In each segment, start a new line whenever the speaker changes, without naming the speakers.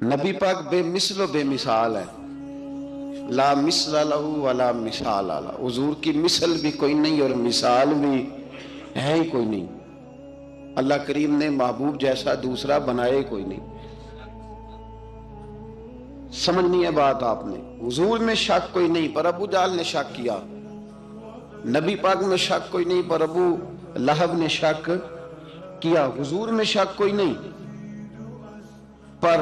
نبی پاک بے مثل و بے مثال ہے، لا مثل لہو ولا مثال لہ، حضور کی مثل بھی کوئی نہیں اور مثال بھی ہے ہی کوئی نہیں۔ اللہ کریم نے محبوب جیسا دوسرا بنائے کوئی نہیں۔ سمجھنی ہے بات آپ نے؟ حضور میں شک کوئی نہیں، پر ابو جہل نے شک کیا۔ نبی پاک میں شک کوئی نہیں، پر ابو لہب نے شک کیا۔ حضور میں شک کوئی نہیں، پر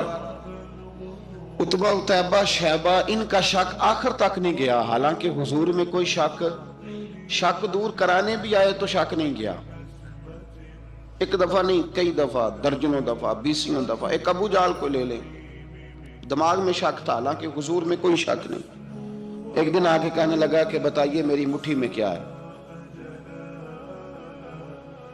عتبہ اتیبہ شیبہ ان کا شک آخر تک نہیں گیا، حالانکہ حضور میں کوئی شک دور کرانے بھی آئے تو شک نہیں گیا۔ ایک دفعہ نہیں، کئی دفعہ، درجنوں دفعہ، بیسیوں دفعہ۔ ایک ابو جہل کو لے لیں، دماغ میں شک تھا حالانکہ حضور میں کوئی شک نہیں۔ ایک دن آگے کہنے لگا کہ بتائیے میری مٹھی میں کیا ہے؟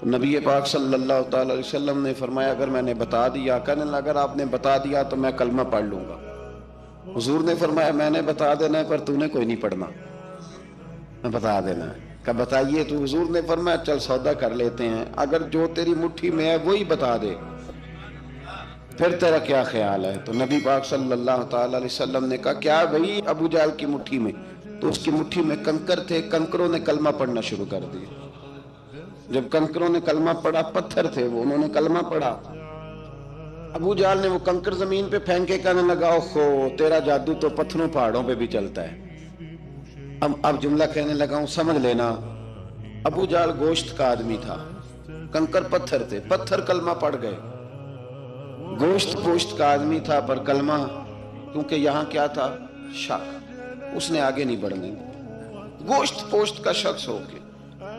تو نبی پاک صلی اللہ تعالی علیہ وسلم نے فرمایا اگر میں نے بتا دیا، کہنے لگا اگر آپ نے بتا دیا تو میں کلمہ پڑھ لوں گا۔ حضور نے فرمایا میں نے بتا دینا ہے پر تو نے کوئی نہیں پڑھنا، میں بتا دینا ہے۔ کہ بتائیے، تو حضور نے فرمایا چل سودا کر لیتے ہیں، اگر جو تیری مٹھی میں ہے وہی بتا دے پھر تیرا کیا خیال ہے؟ تو نبی پاک صلی اللہ تعالی علیہ وسلم نے کہا کیا بھئی ابو جہل کی مٹھی میں؟ تو اس کی مٹھی میں کنکر تھے، کنکروں نے کلمہ پڑھنا شروع کر دیا۔ جب کنکروں نے کلمہ پڑھا، پتھر تھے وہ، انہوں نے کلمہ پڑھا۔ ابو جہل نے وہ کنکر زمین پہ پھینکے، کہنے لگا اوہو تیرا جادو تو پتھروں پہاڑوں پہ بھی چلتا ہے۔ اب جملہ کہنے لگا ہوں سمجھ لینا۔ ابو جہل گوشت کا آدمی تھا، کنکر پتھر تھے، پتھر کلمہ پڑھ گئے۔ گوشت پوشت کا آدمی تھا پر کلمہ، کیونکہ یہاں کیا تھا؟ شک، اس نے آگے نہیں بڑھنے۔ گوشت پوشت کا شخص ہو کے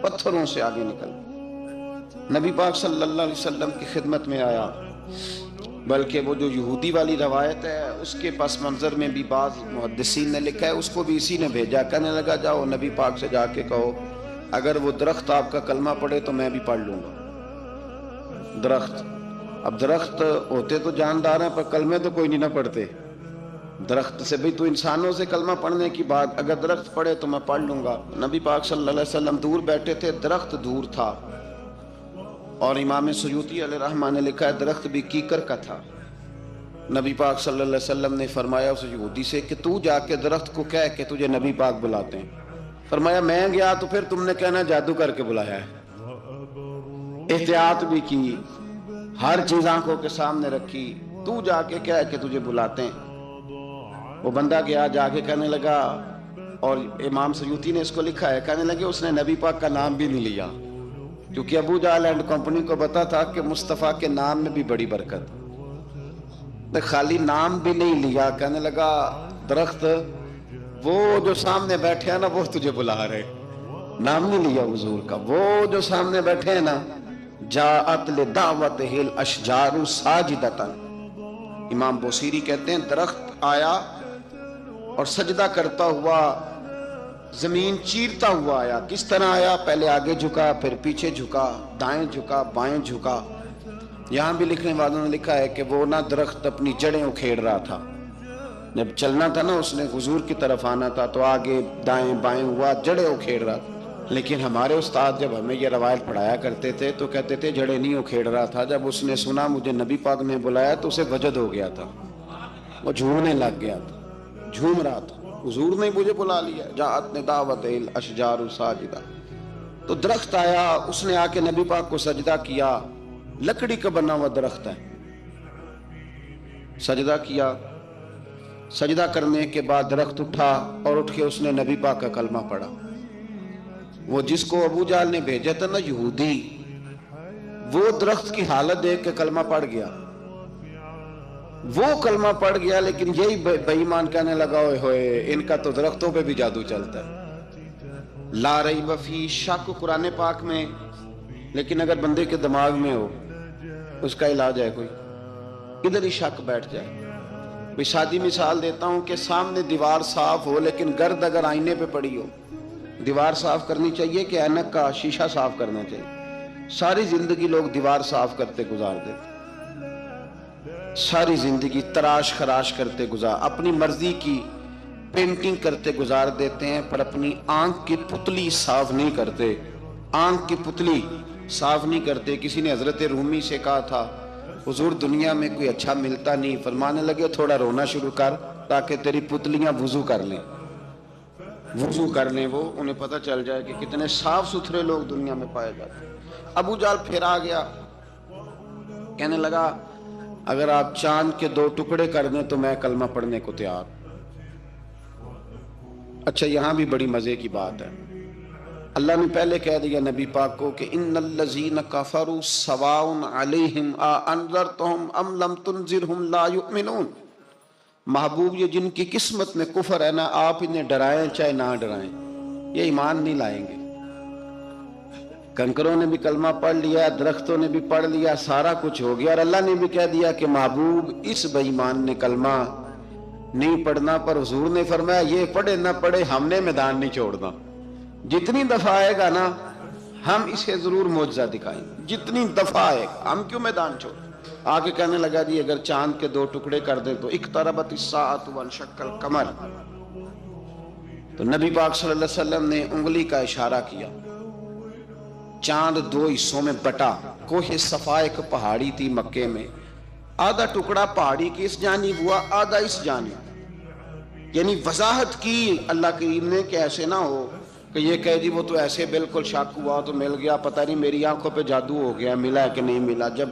پتھروں سے آگے نکل نبی پاک صلی اللہ علیہ وسلم کی خدمت میں آیا۔ بلکہ وہ جو یہودی والی روایت ہے اس کے پس منظر میں بھی بعض محدثین نے لکھا ہے، اس کو بھی اسی نے بھیجا، کہنے لگا جاؤ نبی پاک سے جا کے کہو اگر وہ درخت آپ کا کلمہ پڑھے تو میں بھی پڑھ لوں گا۔ درخت، اب درخت ہوتے تو جاندار ہیں پر کلمے تو کوئی نہیں نہ پڑھتے۔ درخت سے بھی تو انسانوں سے کلمہ پڑھنے کی بات، اگر درخت پڑھے تو میں پڑھ لوں گا۔ نبی پاک صلی اللہ علیہ وسلم دور بیٹھے تھے، درخت دور تھا، اور امام سیوطی علیہ رحمہ نے لکھا ہے درخت بھی کیکر کا تھا۔ نبی پاک صلی اللہ علیہ وسلم نے فرمایا اس یہودی سے کہ تو جا کے درخت کو کہہ کہ تجھے نبی پاک بلاتے ہیں۔ فرمایا میں گیا تو پھر تم نے کہنا جادو کر کے بلایا ہے۔ احتیاط بھی کی، ہر چیز آنکھوں کے سامنے رکھی، تو جا کے کہہ کہ تجھے بلاتے ہیں۔ وہ بندہ گیا، جا کے کہنے لگا، اور امام سیوطی نے اس کو لکھا ہے، کہنے لگے اس نے نبی پاک کا نام بھی نہیں لیا، کیونکہ ابو جہل اینڈ کمپنی کو پتا تھا کہ مصطفیٰ کے نام میں بھی بڑی برکت، خالی نام بھی نہیں لیا۔ کہنے لگا درخت وہ جو سامنے بیٹھے ہیں نا وہ تجھے بلا رہے، نام نہیں لیا حضور کا، وہ جو سامنے بیٹھے ہیں نا، جاءت لدعوتہ الاشجار ساجدۃ۔ امام بوصیری کہتے ہیں درخت آیا اور سجدہ کرتا ہوا، زمین چیرتا ہوا آیا۔ کس طرح آیا؟ پہلے آگے جھکا، پھر پیچھے جھکا، دائیں جھکا، بائیں جھکا۔ یہاں بھی لکھنے والوں نے لکھا ہے کہ وہ نہ درخت اپنی جڑیں اکھیڑ رہا تھا، جب چلنا تھا نا اس نے حضور کی طرف آنا تھا تو آگے دائیں بائیں ہوا، جڑیں اکھیڑ رہا تھا۔ لیکن ہمارے استاد جب ہمیں یہ روایت پڑھایا کرتے تھے تو کہتے تھے جڑیں نہیں اکھیڑ رہا تھا، جب اس نے سنا مجھے نبی پاک نے بلایا تو اسے وجد ہو گیا تھا، وہ جھومنے لگ گیا تھا، جھوم رہا تھا، حضور نے مجھے بلا لیا، جاءت لدعوتہ الاشجار ساجدۃ۔ تو درخت آیا، اس نے آ کے نبی پاک کو سجدہ کیا، لکڑی کا بنا ہوا درخت ہے، سجدہ کیا۔ سجدہ کرنے کے بعد درخت اٹھا اور اٹھ کے اس نے نبی پاک کا کلمہ پڑھا۔ وہ جس کو ابو جہل نے بھیجا تھا نا یہودی، وہ درخت کی حالت دیکھ کے کلمہ پڑھ گیا، وہ کلمہ پڑھ گیا، لیکن یہی بے ایمان کہنے لگا اوئے ہوئے ان کا تو درختوں پہ بھی جادو چلتا ہے۔ لا ریب فی، شک قرآن پاک میں، لیکن اگر بندے کے دماغ میں ہو اس کا علاج ہے کوئی؟ ادھر ہی شک بیٹھ جائے۔ بھی سادی مثال دیتا ہوں کہ سامنے دیوار صاف ہو لیکن گرد اگر آئینے پہ پڑی ہو، دیوار صاف کرنی چاہیے کہ اینک کا شیشہ صاف کرنا چاہیے؟ ساری زندگی لوگ دیوار صاف کرتے گزار دیتے، ساری زندگی تراش خراش کرتے گزار، اپنی مرضی کی پینٹنگ کرتے گزار دیتے ہیں، پر اپنی آنکھ کی پتلی صاف نہیں کرتے۔ آنکھ کی پتلی صاف نہیں کرتے. کسی نے حضرت رومی سے کہا تھا حضور دنیا میں کوئی اچھا ملتا نہیں, فرمانے لگے تھوڑا رونا شروع کر تاکہ تیری پتلیاں وضو کر لیں. وہ انہیں پتہ چل جائے کہ کتنے صاف ستھرے لوگ دنیا میں پائے جاتے ہیں. ابو جہل پھر آ گیا, کہنے لگا اگر آپ چاند کے 2 ٹکڑے کر دیں تو میں کلمہ پڑھنے کو تیار. اچھا یہاں بھی بڑی مزے کی بات ہے. اللہ نے پہلے کہہ دیا نبی پاک کو کہ ان الذین کفروا سواء علیہم اانذرتہم ام لم تنذرہم لا یؤمنون. محبوب یہ جن کی قسمت میں کفر ہے نا, آپ انہیں ڈرائیں چاہے نہ ڈرائیں, یہ ایمان نہیں لائیں گے. کنکروں نے بھی کلمہ پڑھ لیا, درختوں نے بھی پڑھ لیا, سارا کچھ ہو گیا, اور اللہ نے بھی کہہ دیا کہ محبوب اس بے ایمان نے کلمہ نہیں پڑھنا. پر حضور نے فرمایا یہ پڑھے نہ پڑھے ہم نے میدان نہیں چھوڑنا. جتنی دفعہ آئے گا نا ہم اسے ضرور معجزہ دکھائیں گے, جتنی دفعہ آئے گا, ہم کیوں میدان چھوڑیں. آگے کہنے لگا جی اگر چاند کے 2 ٹکڑے کر دیں تو اقتربت الساعۃ وانشق القمر. تو نبی پاک صلی اللہ علیہ وسلم نے انگلی کا اشارہ کیا, چاند 2 حصوں میں بٹا. کوہ صفا ایک پہاڑی تھی مکے میں, آدھا ٹکڑا پہاڑی کی اس جانب ہوا, آدھا اس جانب. یعنی وضاحت کی اللہ کریم نے کہ ایسے نہ ہو کہ یہ کہہ دی وہ تو ایسے بالکل شک ہوا تو مل گیا, پتہ نہیں میری آنکھوں پہ جادو ہو گیا, ملا ہے کہ نہیں ملا. جب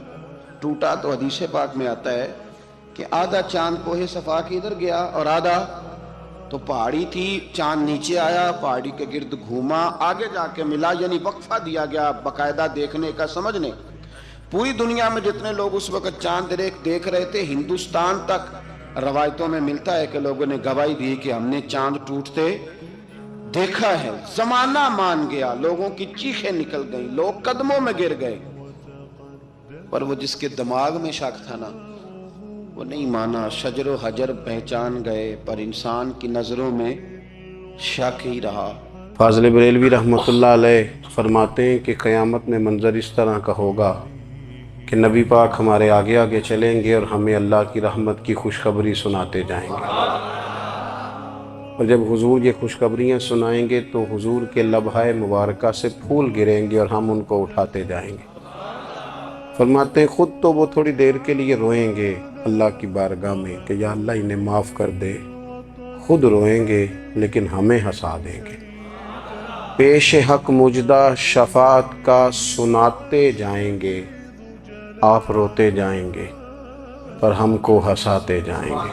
ٹوٹا تو حدیث پاک میں آتا ہے کہ آدھا چاند کوہ صفا کی ادھر گیا اور آدھا تو پہاڑی تھی, چاند نیچے آیا, پہاڑی کے گرد گھوما, آگے جا کے ملا. یعنی وقفہ دیا گیا باقاعدہ دیکھنے کا, سمجھنے. پوری دنیا میں جتنے لوگ اس وقت چاند دیکھ رہے تھے, ہندوستان تک روایتوں میں ملتا ہے کہ لوگوں نے گواہی دی کہ ہم نے چاند ٹوٹتے دیکھا ہے. زمانہ مان گیا, لوگوں کی چیخیں نکل گئیں, لوگ قدموں میں گر گئے. پر وہ جس کے دماغ میں شک تھا نا وہ نہیں مانا. شجر و حجر پہچان گئے پر انسان کی نظروں میں شک ہی رہا.
فاضل بریلوی رحمۃ اللہ علیہ فرماتے ہیں کہ قیامت میں منظر اس طرح کا ہوگا کہ نبی پاک ہمارے آگے آگے چلیں گے اور ہمیں اللہ کی رحمت کی خوشخبری سناتے جائیں گے. اور جب حضور یہ خوشخبریاں سنائیں گے تو حضور کے لبھائے مبارکہ سے پھول گریں گے اور ہم ان کو اٹھاتے جائیں گے. فرماتے ہیں خود تو وہ تھوڑی دیر کے لیے روئیں گے اللہ کی بارگاہ میں کہ یا اللہ انہیں معاف کر دے, خود روئیں گے لیکن ہمیں ہنسا دیں گے. پیش حق مجدہ شفاعت کا سناتے جائیں گے, آپ روتے جائیں گے پر ہم کو ہنساتے جائیں گے.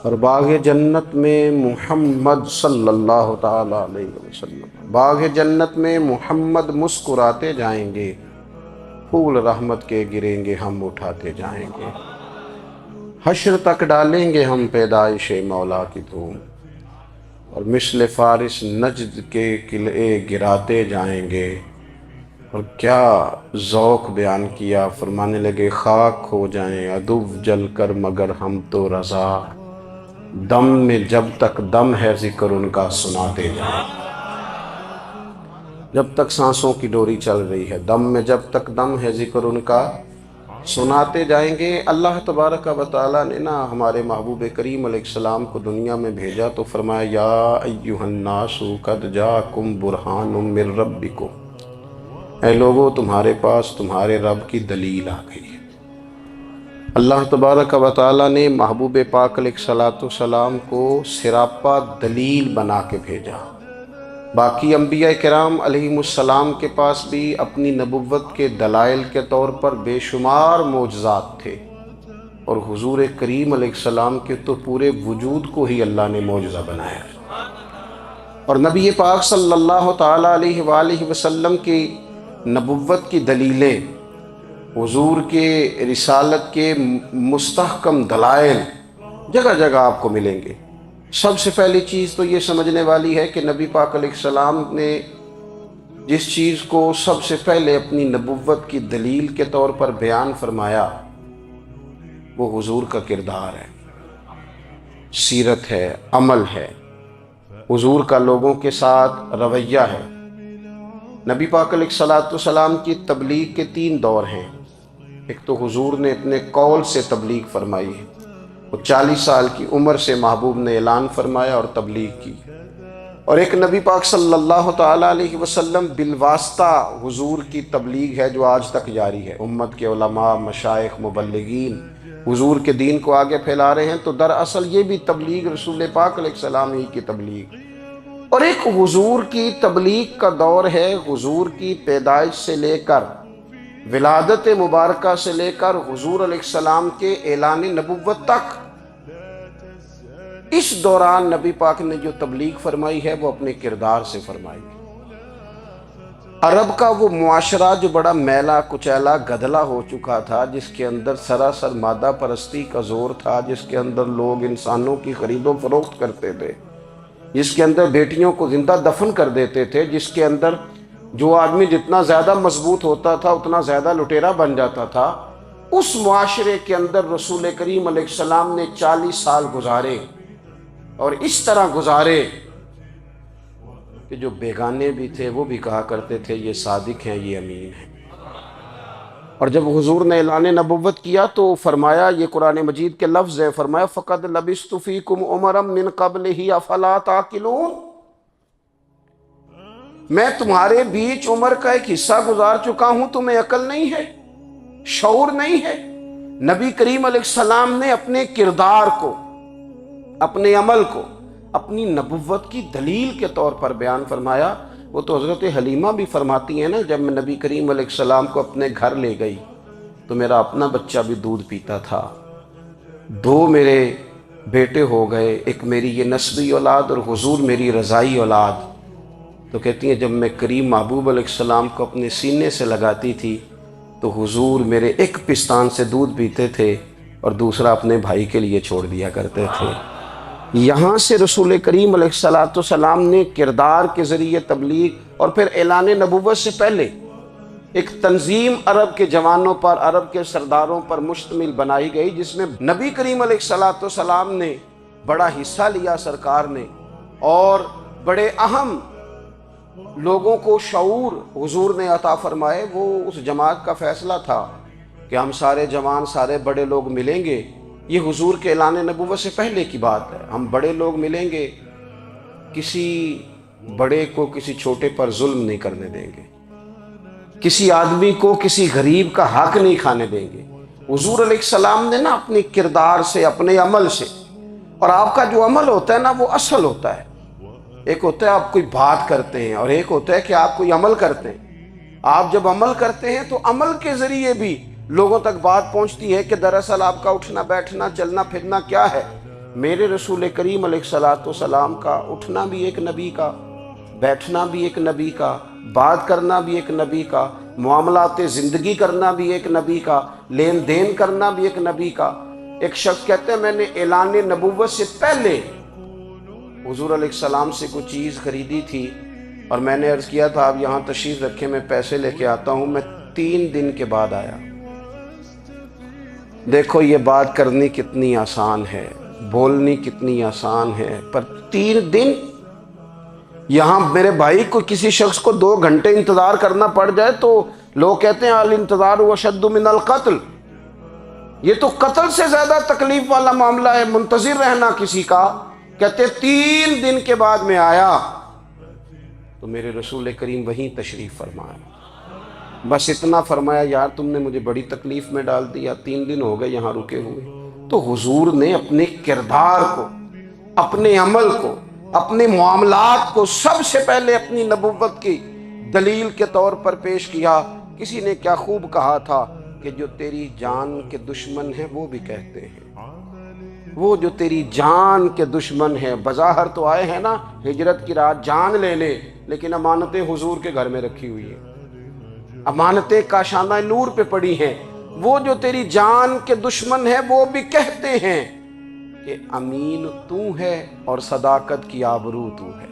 اور باغ جنت میں محمد صلی اللہ تعالیٰ علیہ وسلم, باغ جنت میں محمد مسکراتے جائیں گے, پھول رحمت کے گریں گے ہم اٹھاتے جائیں گے. حشر تک ڈالیں گے ہم پیدائش مولا کی دھوم, اور مثل فارس نجد کے قلعے گراتے جائیں گے. اور کیا ذوق بیان کیا, فرمانے لگے خاک ہو جائیں عدو جل کر مگر ہم تو رضا, دم میں جب تک دم ہے ذکر ان کا سناتے جائیں. جب تک سانسوں کی ڈوری چل رہی ہے, دم میں جب تک دم ہے ذکر ان کا سناتے جائیں گے. اللہ تبارک و تعالیٰ نے نا ہمارے محبوب کریم علیہ السلام کو دنیا میں بھیجا تو فرمایا یا ایھا الناس قد جاءکم برہان من ربکم, اے لوگو تمہارے پاس تمہارے رب کی دلیل آ گئی ہے. اللہ تبارک و تعالیٰ نے محبوب پاک علیہ السلام کو سراپا دلیل بنا کے بھیجا. باقی انبیاء کرام علیہم السلام کے پاس بھی اپنی نبوت کے دلائل کے طور پر بے شمار معجزات تھے, اور حضور کریم علیہ السلام کے تو پورے وجود کو ہی اللہ نے معجزہ بنایا. اور نبی پاک صلی اللہ تعالیٰ علیہ وآلہ وسلم کی نبوت کی دلیلیں, حضور کے رسالت کے مستحکم دلائل جگہ جگہ آپ کو ملیں گے. سب سے پہلی چیز تو یہ سمجھنے والی ہے کہ نبی پاک علیہ السلام نے جس چیز کو سب سے پہلے اپنی نبوت کی دلیل کے طور پر بیان فرمایا وہ حضور کا کردار ہے, سیرت ہے, عمل ہے, حضور کا لوگوں کے ساتھ رویہ ہے. نبی پاک علیہ السلام کی تبلیغ کے 3 دور ہیں. ایک تو حضور نے اپنے قول سے تبلیغ فرمائی ہے, وہ 40 سال کی عمر سے محبوب نے اعلان فرمایا اور تبلیغ کی. اور ایک نبی پاک صلی اللہ تعالیٰ علیہ وسلم بالواسطہ حضور کی تبلیغ ہے جو آج تک جاری ہے۔ امت کے علماء، مشائخ، مبلغین حضور کے دین کو آگے پھیلا رہے ہیں، تو دراصل یہ بھی تبلیغ رسول پاک علیہ السلام ہی کی تبلیغ۔ اور ایک حضور کی تبلیغ کا دور ہے، حضور کی پیدائش سے لے کر ولادت مبارکہ سے لے کر حضور علیہ السلام کے اعلان نبوت تک۔ اس دوران نبی پاک نے جو تبلیغ فرمائی ہے وہ اپنے کردار سے فرمائی ہے۔ عرب کا وہ معاشرہ جو بڑا میلا کچیلا گدلا ہو چکا تھا، جس کے اندر سراسر مادہ پرستی کا زور تھا، جس کے اندر لوگ انسانوں کی خرید و فروخت کرتے تھے، جس کے اندر بیٹیوں کو زندہ دفن کر دیتے تھے، جس کے اندر جو آدمی جتنا زیادہ مضبوط ہوتا تھا اتنا زیادہ لٹیرا بن جاتا تھا، اس معاشرے کے اندر رسول کریم علیہ السلام نے 40 سال گزارے، اور اس طرح گزارے کہ جو بیگانے بھی تھے وہ بھی کہا کرتے تھے یہ صادق ہیں، یہ امین ہیں۔ اور جب حضور نے اعلان نبوت کیا تو فرمایا، یہ قرآن مجید کے لفظ ہے، فرمایا فَقَدْ لَبِثْتُ فِيكُمْ عُمَرًا مِّن قَبْلِهِ أَفَلَا تَعْقِلُونَ، میں تمہارے بیچ عمر کا ایک حصہ گزار چکا ہوں، تمہیں عقل نہیں ہے، شعور نہیں ہے۔ نبی کریم علیہ السلام نے اپنے کردار کو، اپنے عمل کو اپنی نبوت کی دلیل کے طور پر بیان فرمایا۔ وہ تو حضرت حلیمہ بھی فرماتی ہیں نا، جب میں نبی کریم علیہ السلام کو اپنے گھر لے گئی تو میرا اپنا بچہ بھی دودھ پیتا تھا، 2 میرے بیٹے ہو گئے، ایک میری یہ نسبی اولاد اور حضور میری رضائی اولاد۔ تو کہتی ہیں جب میں کریم محبوب علیہ السلام کو اپنے سینے سے لگاتی تھی تو حضور میرے ایک پستان سے دودھ پیتے تھے اور دوسرا اپنے بھائی کے لیے چھوڑ دیا کرتے تھے۔ یہاں سے رسول کریم علیہ السلام نے کردار کے ذریعے تبلیغ، اور پھر اعلان نبوت سے پہلے ایک تنظیم عرب کے جوانوں پر، عرب کے سرداروں پر مشتمل بنائی گئی، جس میں نبی کریم علیہ السلام نے بڑا حصہ لیا سرکار نے، اور بڑے اہم لوگوں کو شعور حضور نے عطا فرمائے۔ وہ اس جماعت کا فیصلہ تھا کہ ہم سارے جوان، سارے بڑے لوگ ملیں گے، یہ حضور کے اعلان نبوت سے پہلے کی بات ہے، ہم بڑے لوگ ملیں گے، کسی بڑے کو کسی چھوٹے پر ظلم نہیں کرنے دیں گے، کسی آدمی کو کسی غریب کا حق نہیں کھانے دیں گے۔ حضور علیہ السلام نے نا اپنے کردار سے، اپنے عمل سے، اور آپ کا جو عمل ہوتا ہے نا وہ اصل ہوتا ہے، ایک ہوتا ہے آپ کوئی بات کرتے ہیں اور ایک ہوتا ہے کہ آپ کوئی عمل کرتے ہیں۔ آپ جب عمل کرتے ہیں تو عمل کے ذریعے بھی لوگوں تک بات پہنچتی ہے کہ دراصل آپ کا اٹھنا بیٹھنا چلنا پھرنا کیا ہے۔ میرے رسول کریم علیہ السلام کا اٹھنا بھی ایک نبی کا، بیٹھنا بھی ایک نبی کا، بات کرنا بھی ایک نبی کا، معاملات زندگی کرنا بھی ایک نبی کا، لین دین کرنا بھی ایک نبی کا۔ ایک شخص کہتے ہیں میں نے اعلان نبوت سے پہلے حضور علیہ السلام سے کوئی چیز خریدی تھی اور میں نے عرض کیا تھا آپ یہاں تشریف رکھیں، میں پیسے لے کے آتا ہوں، میں 3 دن کے بعد آیا۔ دیکھو یہ بات کرنی کتنی آسان ہے، بولنی کتنی آسان ہے، پر 3 دن یہاں میرے بھائی کو کسی شخص کو 2 گھنٹے انتظار کرنا پڑ جائے تو لوگ کہتے ہیں الانتظار اشد من القتل، یہ تو قتل سے زیادہ تکلیف والا معاملہ ہے منتظر رہنا کسی کا۔ کہتے 3 دن کے بعد میں آیا تو میرے رسول کریم وہیں تشریف فرمایا، بس اتنا فرمایا یار تم نے مجھے بڑی تکلیف میں ڈال دیا، 3 دن ہو گئے یہاں رکے ہوئے۔ تو حضور نے اپنے کردار کو، اپنے عمل کو، اپنے معاملات کو سب سے پہلے اپنی نبوت کی دلیل کے طور پر پیش کیا۔ کسی نے کیا خوب کہا تھا کہ جو تیری جان کے دشمن ہیں وہ بھی کہتے ہیں، وہ جو تیری جان کے دشمن ہیں، بظاہر تو آئے ہیں نا ہجرت کی رات جان لے لے، لیکن امانتیں حضور کے گھر میں رکھی ہوئی ہیں، امانتیں کاشانہ نور پہ پڑی ہیں۔ وہ جو تیری جان کے دشمن ہیں وہ بھی کہتے ہیں کہ امین تو ہے اور صداقت کی آبرو تو ہے،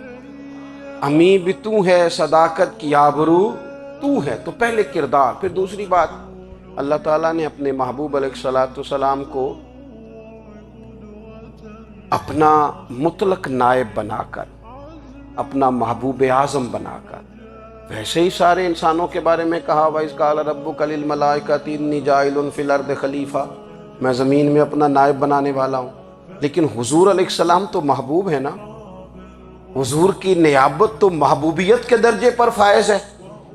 امین بھی تو ہے، صداقت کی آبرو تو ہے۔ تو پہلے کردار، پھر دوسری بات، اللہ تعالیٰ نے اپنے محبوب علیہ السلام کو اپنا مطلق نائب بنا کر، اپنا محبوب اعظم بنا کر، ویسے ہی سارے انسانوں کے بارے میں کہا وَإِذْ قَالَ رَبُّكَ لِلْمَلَائِكَةِ إِنِّي جَاعِلٌ فِي الْأَرْضِ خلیفہ، میں زمین میں اپنا نائب بنانے والا ہوں۔ لیکن حضور علیہ السلام تو محبوب ہے نا، حضور کی نیابت تو محبوبیت کے درجے پر فائز ہے،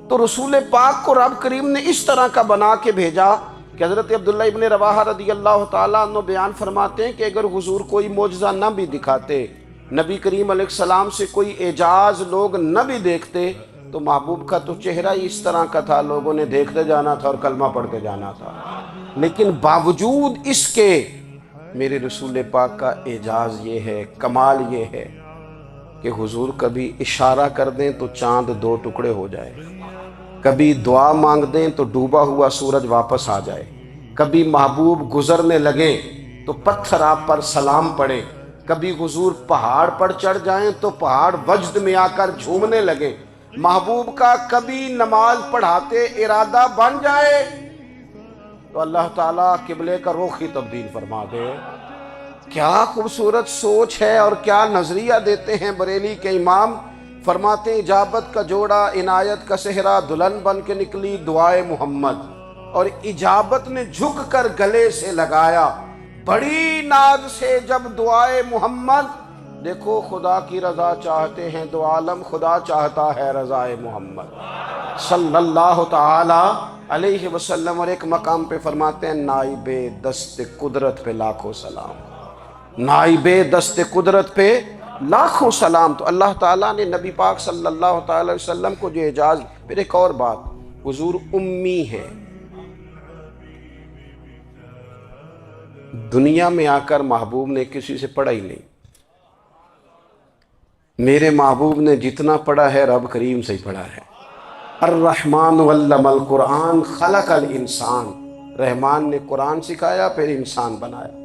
تو رسول پاک کو رب کریم نے اس طرح کا بنا کے بھیجا کہ حضرت عبداللہ ابن رواحہ رضی اللہ تعالیٰ عنہ بیان فرماتے ہیں کہ اگر حضور کوئی معجزہ نہ بھی دکھاتے، نبی کریم علیہ السلام سے کوئی اعجاز لوگ نہ بھی دیکھتے، تو محبوب کا تو چہرہ ہی اس طرح کا تھا، لوگوں نے دیکھتے جانا تھا اور کلمہ پڑھتے جانا تھا۔ لیکن باوجود اس کے میرے رسول پاک کا اعجاز یہ ہے، کمال یہ ہے کہ حضور کبھی اشارہ کر دیں تو چاند 2 ٹکڑے ہو جائے، کبھی دعا مانگ دیں تو ڈوبا ہوا سورج واپس آ جائے، کبھی محبوب گزرنے لگیں تو پتھر آپ پر سلام پڑے، کبھی حضور پہاڑ پر چڑھ جائیں تو پہاڑ وجد میں آ کر جھومنے لگے، محبوب کا کبھی نماز پڑھاتے ارادہ بن جائے تو اللہ تعالیٰ قبلے کا رخ ہی تبدیل فرما دے۔ کیا خوبصورت سوچ ہے اور کیا نظریہ دیتے ہیں بریلی کے امام۔ فرماتے ہیں اجابت کا جوڑا عنایت کا صحرا، دلہن بن کے نکلی دعائے محمد، اور اجابت نے جھک کر گلے سے لگایا بڑی ناز سے جب دعائے محمد۔ دیکھو خدا کی رضا چاہتے ہیں دو عالم، خدا چاہتا ہے رضائے محمد صلی اللہ تعالی علیہ وسلم۔ اور ایک مقام پہ فرماتے ہیں نائب دست قدرت پہ لاکھوں سلام، نائب دست قدرت پہ لاکھوں سلام۔ تو اللہ تعالیٰ نے نبی پاک صلی اللہ تعالی علیہ وسلم کو جو اعجاز۔ پھر ایک اور بات، حضور امی ہے، دنیا میں آ کر محبوب نے کسی سے پڑھا ہی نہیں۔ میرے محبوب نے جتنا پڑھا ہے رب کریم سے ہی پڑھا ہے۔ الرحمن علم القرآن خلق الانسان، رحمان نے قرآن سکھایا پھر انسان بنایا۔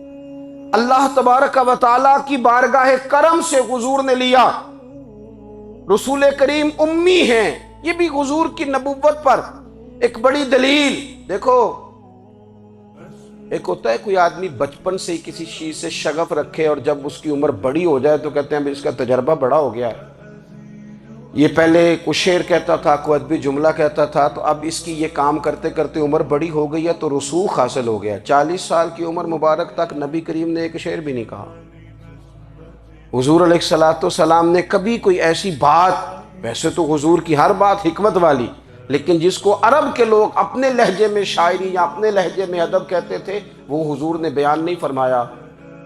اللہ تبارک و تعالیٰ کی بارگاہ کرم سے حضور نے لیا۔ رسول کریم امی ہیں، یہ بھی حضور کی نبوت پر ایک بڑی دلیل۔ دیکھو ایک ہوتا ہے کوئی آدمی بچپن سے ہی کسی چیز سے شغف رکھے اور جب اس کی عمر بڑی ہو جائے تو کہتے ہیں اس کا تجربہ بڑا ہو گیا ہے، یہ پہلے کوئی شعر کہتا تھا، کوئی ادبی جملہ کہتا تھا، تو اب اس کی یہ کام کرتے کرتے عمر بڑی ہو گئی ہے تو رسوخ حاصل ہو گیا۔ 40 سال کی عمر مبارک تک نبی کریم نے ایک شعر بھی نہیں کہا۔ حضور علیہ السلام نے کبھی کوئی ایسی بات، ویسے تو حضور کی ہر بات حکمت والی، لیکن جس کو عرب کے لوگ اپنے لہجے میں شاعری یا اپنے لہجے میں ادب کہتے تھے، وہ حضور نے بیان نہیں فرمایا۔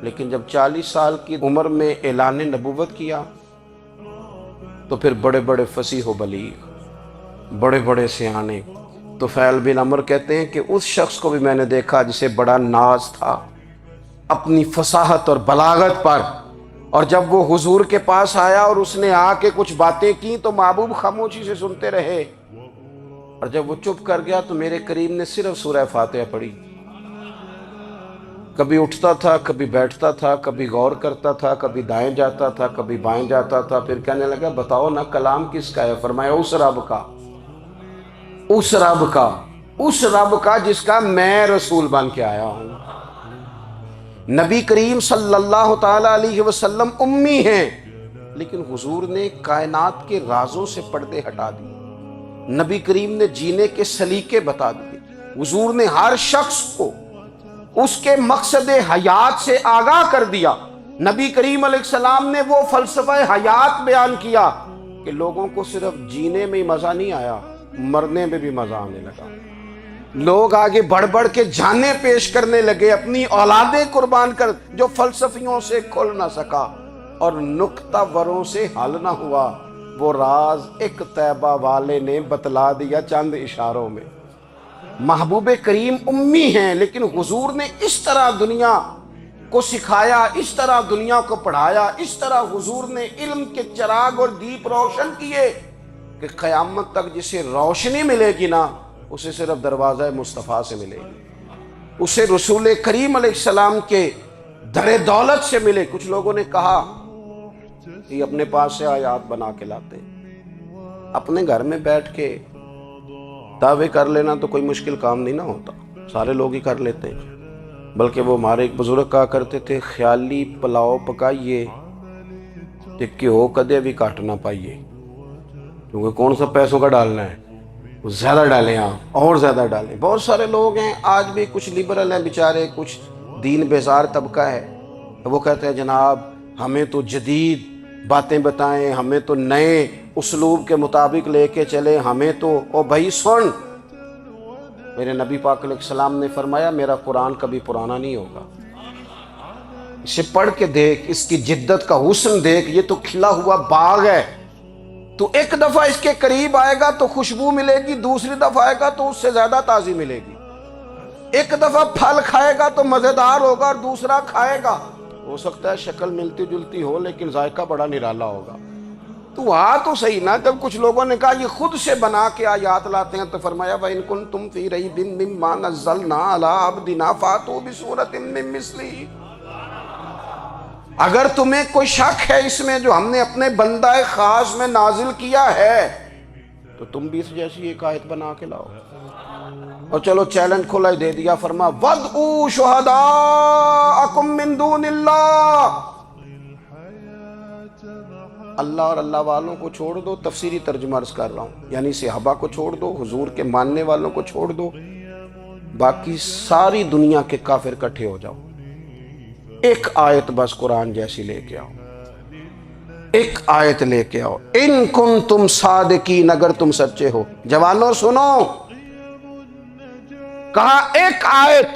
لیکن جب 40 سال کی عمر میں اعلان نبوت کیا تو پھر بڑے بڑے فصیح و بلیغ، بڑے بڑے سیانے طفیل بن عمر کہتے ہیں کہ اس شخص کو بھی میں نے دیکھا جسے بڑا ناز تھا اپنی فصاحت اور بلاغت پر، اور جب وہ حضور کے پاس آیا اور اس نے آ کے کچھ باتیں کی تو محبوب خاموشی سے سنتے رہے، اور جب وہ چپ کر گیا تو میرے کریم نے صرف سورہ فاتحہ پڑھی۔ کبھی اٹھتا تھا، کبھی بیٹھتا تھا، کبھی غور کرتا تھا، کبھی دائیں جاتا تھا، کبھی بائیں جاتا تھا، پھر کہنے لگا بتاؤ نا کلام کس کا ہے؟ فرمایا اس رب کا، اس رب کا، اس رب کا جس کا میں رسول بن کے آیا ہوں۔ نبی کریم صلی اللہ تعالی علیہ وسلم امی ہیں، لیکن حضور نے کائنات کے رازوں سے پردے ہٹا دیے، نبی کریم نے جینے کے سلیقے بتا دیے، حضور نے ہر شخص کو اس کے مقصد حیات سے آگاہ کر دیا۔ نبی کریم علیہ السلام نے وہ فلسفہ حیات بیان کیا کہ لوگوں کو صرف جینے میں ہی مزہ نہیں آیا، مرنے میں بھی مزہ آنے لگا۔ لوگ آگے بڑھ بڑھ کے جانیں پیش کرنے لگے، اپنی اولادیں قربان کر، جو فلسفیوں سے کھل نہ سکا اور نکتہ وروں سے حل نہ ہوا، وہ راز ایک طیبہ والے نے بتلا دیا چند اشاروں میں۔ محبوب کریم امی ہیں، لیکن حضور نے اس طرح دنیا کو سکھایا، اس طرح دنیا کو پڑھایا، اس طرح حضور نے علم کے چراغ اور دیپ روشن کیے کہ قیامت تک جسے روشنی ملے گی نا، اسے صرف دروازہ مصطفیٰ سے ملے گی، اسے رسول کریم علیہ السلام کے در دولت سے ملے۔ کچھ لوگوں نے کہا کہ اپنے پاس سے آیات بنا کے لاتے، اپنے گھر میں بیٹھ کے دعوے کر لینا تو کوئی مشکل کام نہیں نہ ہوتا، سارے لوگ ہی کر لیتے ہیں۔ بلکہ وہ ہمارے ایک بزرگ کہا کرتے تھے خیالی پلاؤ پکائیے تے گھیو کدے بھی کٹ نہ پائیے، کیونکہ کون سا پیسوں کا ڈالنا ہے، زیادہ ڈالیں آپ اور زیادہ ڈالیں۔ بہت سارے لوگ ہیں آج بھی، کچھ لبرل ہیں بیچارے، کچھ دین بیزار طبقہ ہے، وہ کہتے ہیں جناب ہمیں تو جدید باتیں بتائیں، ہمیں تو نئے اسلوب کے مطابق لے کے چلے، ہمیں تو او بھائی سن، میرے نبی پاک علیہ السلام نے فرمایا میرا قرآن کبھی پرانا نہیں ہوگا، اسے پڑھ کے دیکھ، اس کی جدت کا حسن دیکھ، یہ تو کھلا ہوا باغ ہے، تو ایک دفعہ اس کے قریب آئے گا تو خوشبو ملے گی، دوسری دفعہ آئے گا تو اس سے زیادہ تازی ملے گی، ایک دفعہ پھل کھائے گا تو مزیدار ہوگا اور دوسرا کھائے گا ہو سکتا ہے شکل ملتی جلتی ہو لیکن ذائقہ بڑا نرالا ہوگا۔ تو تو صحیح نا، جب کچھ لوگوں نے کہا یہ خود سے بنا کے آیات لاتے ہیں تو فرمایا وَإِن كُنتُمْ فِي رَيْبٍ مِّمَّا نَزَّلْنَا عَلَىٰ عَبْدِنَا فَأْتُوا بِسُورَةٍ مِّن مِّثْلِهِ، اگر تمہیں کوئی شک ہے اس میں جو ہم نے اپنے بندہ خاص میں نازل کیا ہے تو تم بھی اس جیسی ایک آیت بنا کے لاؤ۔ اور چلو چیلنج کھلا ہی دے دیا، فرما وَادْعُوا شُهَدَاءَكُم مِّن دُونِ اللَّهِ، اللہ اور اللہ والوں کو چھوڑ دو، تفسیری ترجمہ عرض کر رہا ہوں، یعنی صحابہ کو چھوڑ دو، حضور کے ماننے والوں کو چھوڑ دو، باقی ساری دنیا کے کافر اکٹھے ہو جاؤ، ایک آیت بس قرآن جیسی لے کے آؤ، ایک آیت لے کے آؤ، ان کنتم صادقین، اگر تم سچے ہو۔ جوانوں سنو، کہا ایک آیت،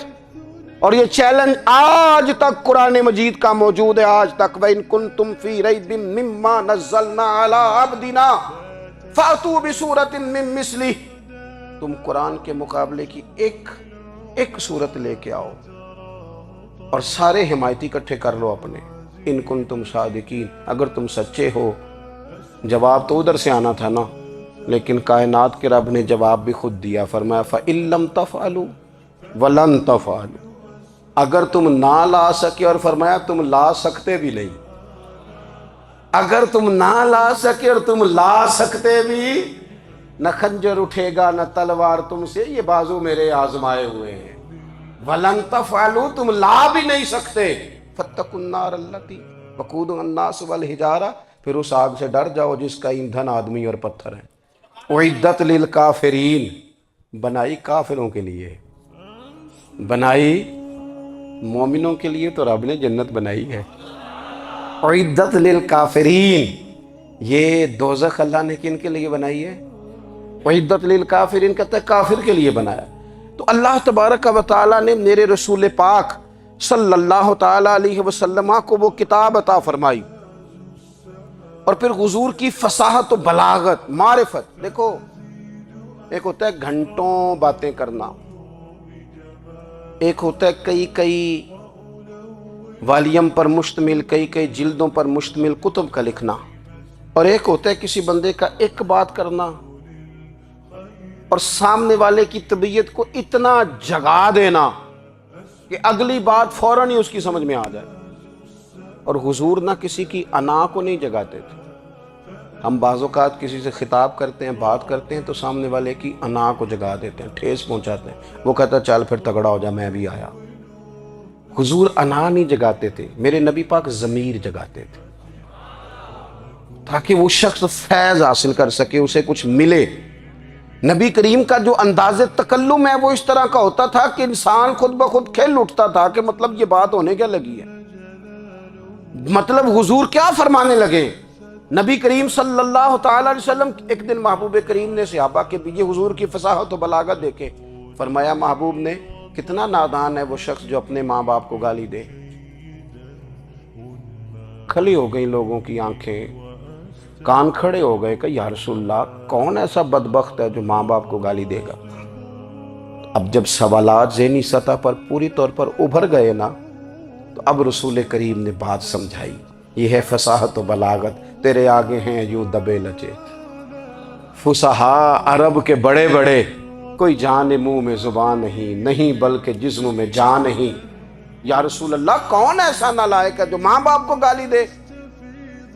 اور یہ چیلنج آج تک قرآن مجید کا موجود ہے، آج تک وَإِن كُنتُمْ فِي رَيْبٍ مِّمَّا نَزَّلْنَا عَلَىٰ عَبْدِنَا فَأْتُوا بِسُورَةٍ مِّن مِّثْلِهِ، تم قرآن کے مقابلے کی ایک صورت لے کے آؤ اور سارے حمایتی اکٹھے کر لو اپنے، ان کنتم صادقین، اگر تم سچے ہو۔ جواب تو ادھر سے آنا تھا نا، لیکن کائنات کے رب نے جواب بھی خود دیا، فرمایا فَإِن لَّمْ تَفْعَلُوا وَلَن تَفْعَلُوا، اگر تم نہ لا سکے، اور فرمایا تم لا سکتے بھی نہیں، اگر تم نہ لا سکے اور تم لا سکتے بھی، نہ خنجر اٹھے گا نہ تلوار تم سے، یہ بازو میرے آزمائے ہوئے ہیں، وَلَن تَفْعَلُوا، تم لا بھی نہیں سکتے، فَاتَّقُوا النَّارَ الَّتِي وَقُودُهَا النَّاسُ وَالْحِجَارَةُ، پھر اس آگ سے ڈر جاؤ جس کا ایندھن آدمی اور پتھر ہے، اُعِدَّتْ لِلْكَافِرِينَ، بنائی کافروں کے لیے، بنائی مومنوں کے لیے تو رب نے جنت بنائی ہے، اُعِدَّتْ لِلْكَافِرِينَ، یہ دوزخ اللہ نے کن کے لیے بنائی ہے؟ اُعِدَّتْ لِلْكَافِرِينَ کہتا ہے کافر کے لیے بنایا۔ تو اللہ تبارک و تعالیٰ نے میرے رسول پاک صلی اللہ تعالیٰ علیہ وسلم کو وہ کتاب عطا فرمائی، اور پھر حضور کی فصاحت و بلاغت، معرفت، دیکھو ایک ہوتا ہے گھنٹوں باتیں کرنا، ایک ہوتا ہے کئی والیم پر مشتمل، کئی جلدوں پر مشتمل کتب کا لکھنا، اور ایک ہوتا ہے کسی بندے کا ایک بات کرنا اور سامنے والے کی طبیعت کو اتنا جگا دینا کہ اگلی بات فوراً ہی اس کی سمجھ میں آ جائے۔ اور حضور نہ کسی کی انا کو نہیں جگاتے تھے، ہم بعض اوقات کسی سے خطاب کرتے ہیں، بات کرتے ہیں تو سامنے والے کی انا کو جگا دیتے ہیں، ٹھیس پہنچاتے ہیں، وہ کہتا ہے چل پھر تگڑا ہو جا میں بھی آیا۔ حضور انا نہیں جگاتے تھے، میرے نبی پاک ضمیر جگاتے تھے تاکہ وہ شخص فیض حاصل کر سکے، اسے کچھ ملے۔ نبی کریم کا جو انداز تکلم ہے وہ اس طرح کا ہوتا تھا کہ انسان خود بخود کھل اٹھتا تھا کہ مطلب یہ بات ہونے کیا لگی ہے، مطلب حضور کیا فرمانے لگے۔ نبی کریم صلی اللہ تعالی علیہ وسلم، ایک دن محبوب کریم نے صحابہ کے پیچھے حضور کی فصاحت و بلاغت دیکھے، فرمایا محبوب نے کتنا نادان ہے وہ شخص جو اپنے ماں باپ کو گالی دے۔ کھلی ہو گئی لوگوں کی آنکھیں، کان کھڑے ہو گئے کہ یا رسول اللہ کون ایسا بدبخت ہے جو ماں باپ کو گالی دے گا۔ اب جب سوالات ذہنی سطح پر پوری طور پر ابھر گئے نا، تو اب رسول کریم نے بات سمجھائی، یہ ہے فصاحت و بلاغت، تیرے آگے ہیں یوں دبے لچے فصحاء عرب کے بڑے بڑے، کوئی جان منہ میں زبان نہیں بلکہ جسم میں جان نہیں۔ یا رسول اللہ کون ایسا نالائق ہے جو ماں باپ کو گالی دے؟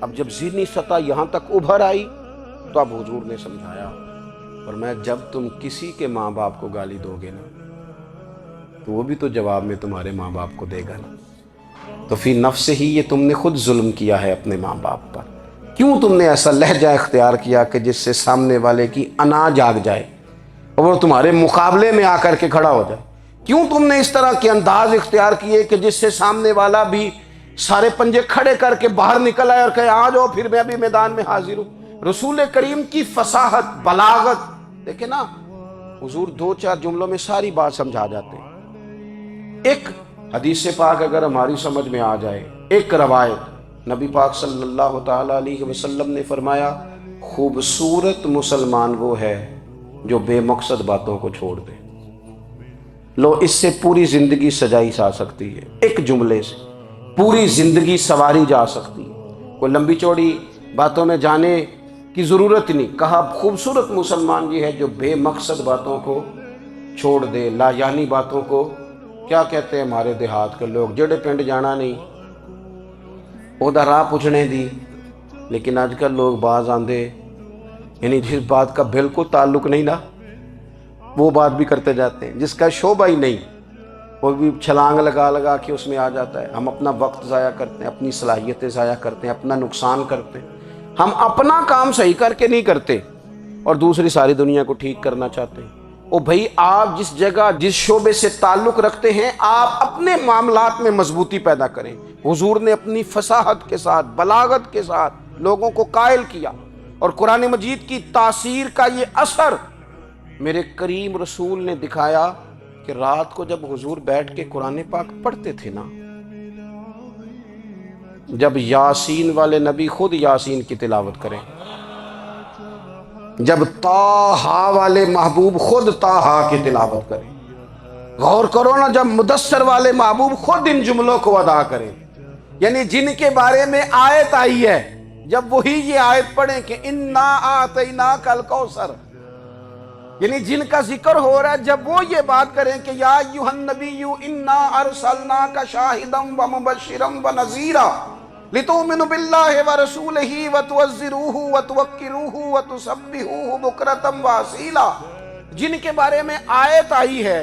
اب جب ذہنی سطح یہاں تک ابھر آئی تو اب حضور نے سمجھایا، اور میں جب تم کسی کے ماں باپ کو گالی دو گے نا تو وہ بھی تو جواب میں تمہارے ماں باپ کو دے گا نا، تو فی نفس ہی یہ تم نے خود ظلم کیا ہے اپنے ماں باپ پر۔ کیوں تم نے ایسا لہجہ اختیار کیا کہ جس سے سامنے والے کی انا جاگ جائے اور وہ تمہارے مقابلے میں آ کر کے کھڑا ہو جائے؟ کیوں تم نے اس طرح کے انداز اختیار کیے کہ جس سے سامنے والا بھی سارے پنجے کھڑے کر کے باہر نکل آئے اور کہے آ جاؤ پھر میں بھی میدان میں حاضر ہوں۔ رسول کریم کی فصاحت، بلاغت دیکھیں نا، حضور 2-4 جملوں میں ساری بات سمجھا جاتے ہیں۔ ایک حدیث پاک اگر ہماری سمجھ میں آ جائے، ایک روایت نبی پاک صلی اللہ تعالیٰ علیہ وسلم نے فرمایا خوبصورت مسلمان وہ ہے جو بے مقصد باتوں کو چھوڑ دے۔ لو، اس سے پوری زندگی سجائی جا سکتی ہے، ایک جملے سے پوری زندگی سواری جا سکتی ہے، کوئی لمبی چوڑی باتوں میں جانے کی ضرورت نہیں۔ کہا خوبصورت مسلمان یہ ہے جو بے مقصد باتوں کو چھوڑ دے، لا یعنی باتوں کو، کیا کہتے ہیں ہمارے دیہات کے لوگ، جڑے پنڈ جانا نہیں اودا راہ پوچھنے دی۔ لیکن آج کل لوگ باز آندے یعنی جس بات کا بالکل تعلق نہیں نا وہ بات بھی کرتے جاتے ہیں، جس کا شعبہ ہی نہیں وہ بھی چھلانگ لگا لگا کے اس میں آ جاتا ہے۔ ہم اپنا وقت ضائع کرتے ہیں، اپنی صلاحیتیں ضائع کرتے ہیں، اپنا نقصان کرتے ہیں۔ ہم اپنا کام صحیح کر کے نہیں کرتے اور دوسری ساری دنیا کو ٹھیک کرنا چاہتے ہیں۔ او بھائی، آپ جس جگہ جس شعبے سے تعلق رکھتے ہیں آپ اپنے معاملات میں مضبوطی پیدا کریں۔ حضور نے اپنی فصاحت کے ساتھ، بلاغت کے ساتھ لوگوں کو قائل کیا، اور قرآن مجید کی تاثیر کا یہ اثر میرے کریم رسول نے دکھایا کہ رات کو جب حضور بیٹھ کے قرآن پاک پڑھتے تھے نا، جب یاسین والے نبی خود یاسین کی تلاوت کریں، جب طٰہٰ والے محبوب خود طٰہٰ کی تلاوت کریں، غور کرو نا، جب مدثر والے محبوب خود ان جملوں کو ادا کریں، یعنی جن کے بارے میں آیت آئی ہے، جب وہی یہ آیت پڑھیں کہ اِنَّا أَعْطَيْنَاكَ الْكَوْثَرَ، یعنی جن کا ذکر ہو رہا ہے، جب وہ یہ بات کریں کہ یا ایھا النبی انا ارسلناک شاہدا ومبشرا ونذیرا لتؤمنوا باللہ ورسولہ وتعزروہ وتوقروہ وتسبحوہ بکرۃ واصیلا، جن کے بارے میں آیت آئی ہے،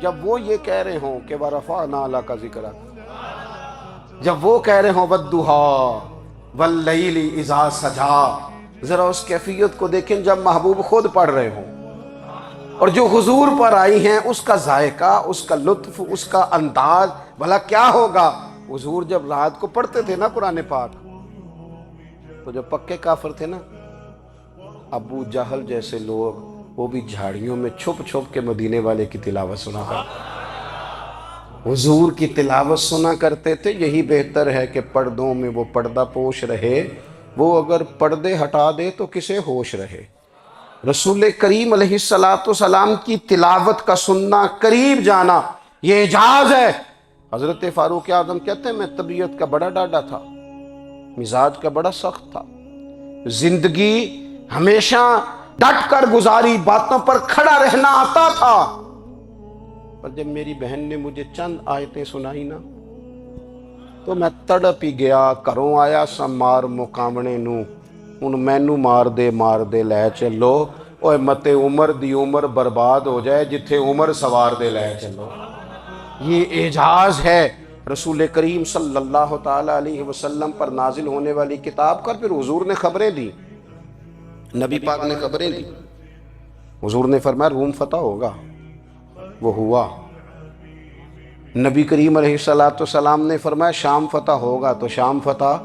جب وہ یہ کہہ رہے ہوں کہ ورفعنا لک ذکرک، جب وہ کہہ رہے ہوں والضحیٰ واللیل اذا سجا، ذرا اس کیفیت کو دیکھیں جب محبوب خود پڑھ رہے ہوں، اور جو حضور پر آئی ہیں اس کا ذائقہ، اس کا لطف، اس کا انداز بھلا کیا ہوگا۔ حضور جب رات کو پڑھتے تھے نا قرآن پاک، تو جو پکے کافر تھے نا، ابو جہل جیسے لوگ، وہ بھی جھاڑیوں میں چھپ چھپ کے مدینے والے کی تلاوت سنا کرتے، حضور کی تلاوت سنا کرتے تھے۔ یہی بہتر ہے کہ پردوں میں وہ پردہ پوش رہے، وہ اگر پردے ہٹا دے تو کسے ہوش رہے۔ رسول کریم علیہ السلام کی تلاوت کا سننا، قریب جانا، یہ اعجاز ہے۔ حضرت فاروق اعظم کہتے ہیں میں طبیعت کا بڑا ڈاڈا تھا، مزاج کا بڑا سخت تھا، زندگی ہمیشہ ڈٹ کر گزاری، باتوں پر کھڑا رہنا آتا تھا، پر جب میری بہن نے مجھے چند آیتیں سنائی نا تو میں تڑپ ہی گیا۔ کروں آیا سمار مقامنے نو، ہن مینو مار دے لے چلو، اوے متے عمر دی عمر برباد ہو جائے جتھے عمر سوار دے لے چلو۔ یہ اعجاز ہے رسول کریم صلی اللہ تعالیٰ علیہ وسلم پر نازل ہونے والی کتاب کا۔ پھر حضور نے خبریں دی، نبی پاک نے خبریں دی، حضور نے فرمایا روم فتح ہوگا، وہ ہوا۔ نبی کریم علیہ السلام نے فرمایا شام فتح ہوگا، تو شام فتح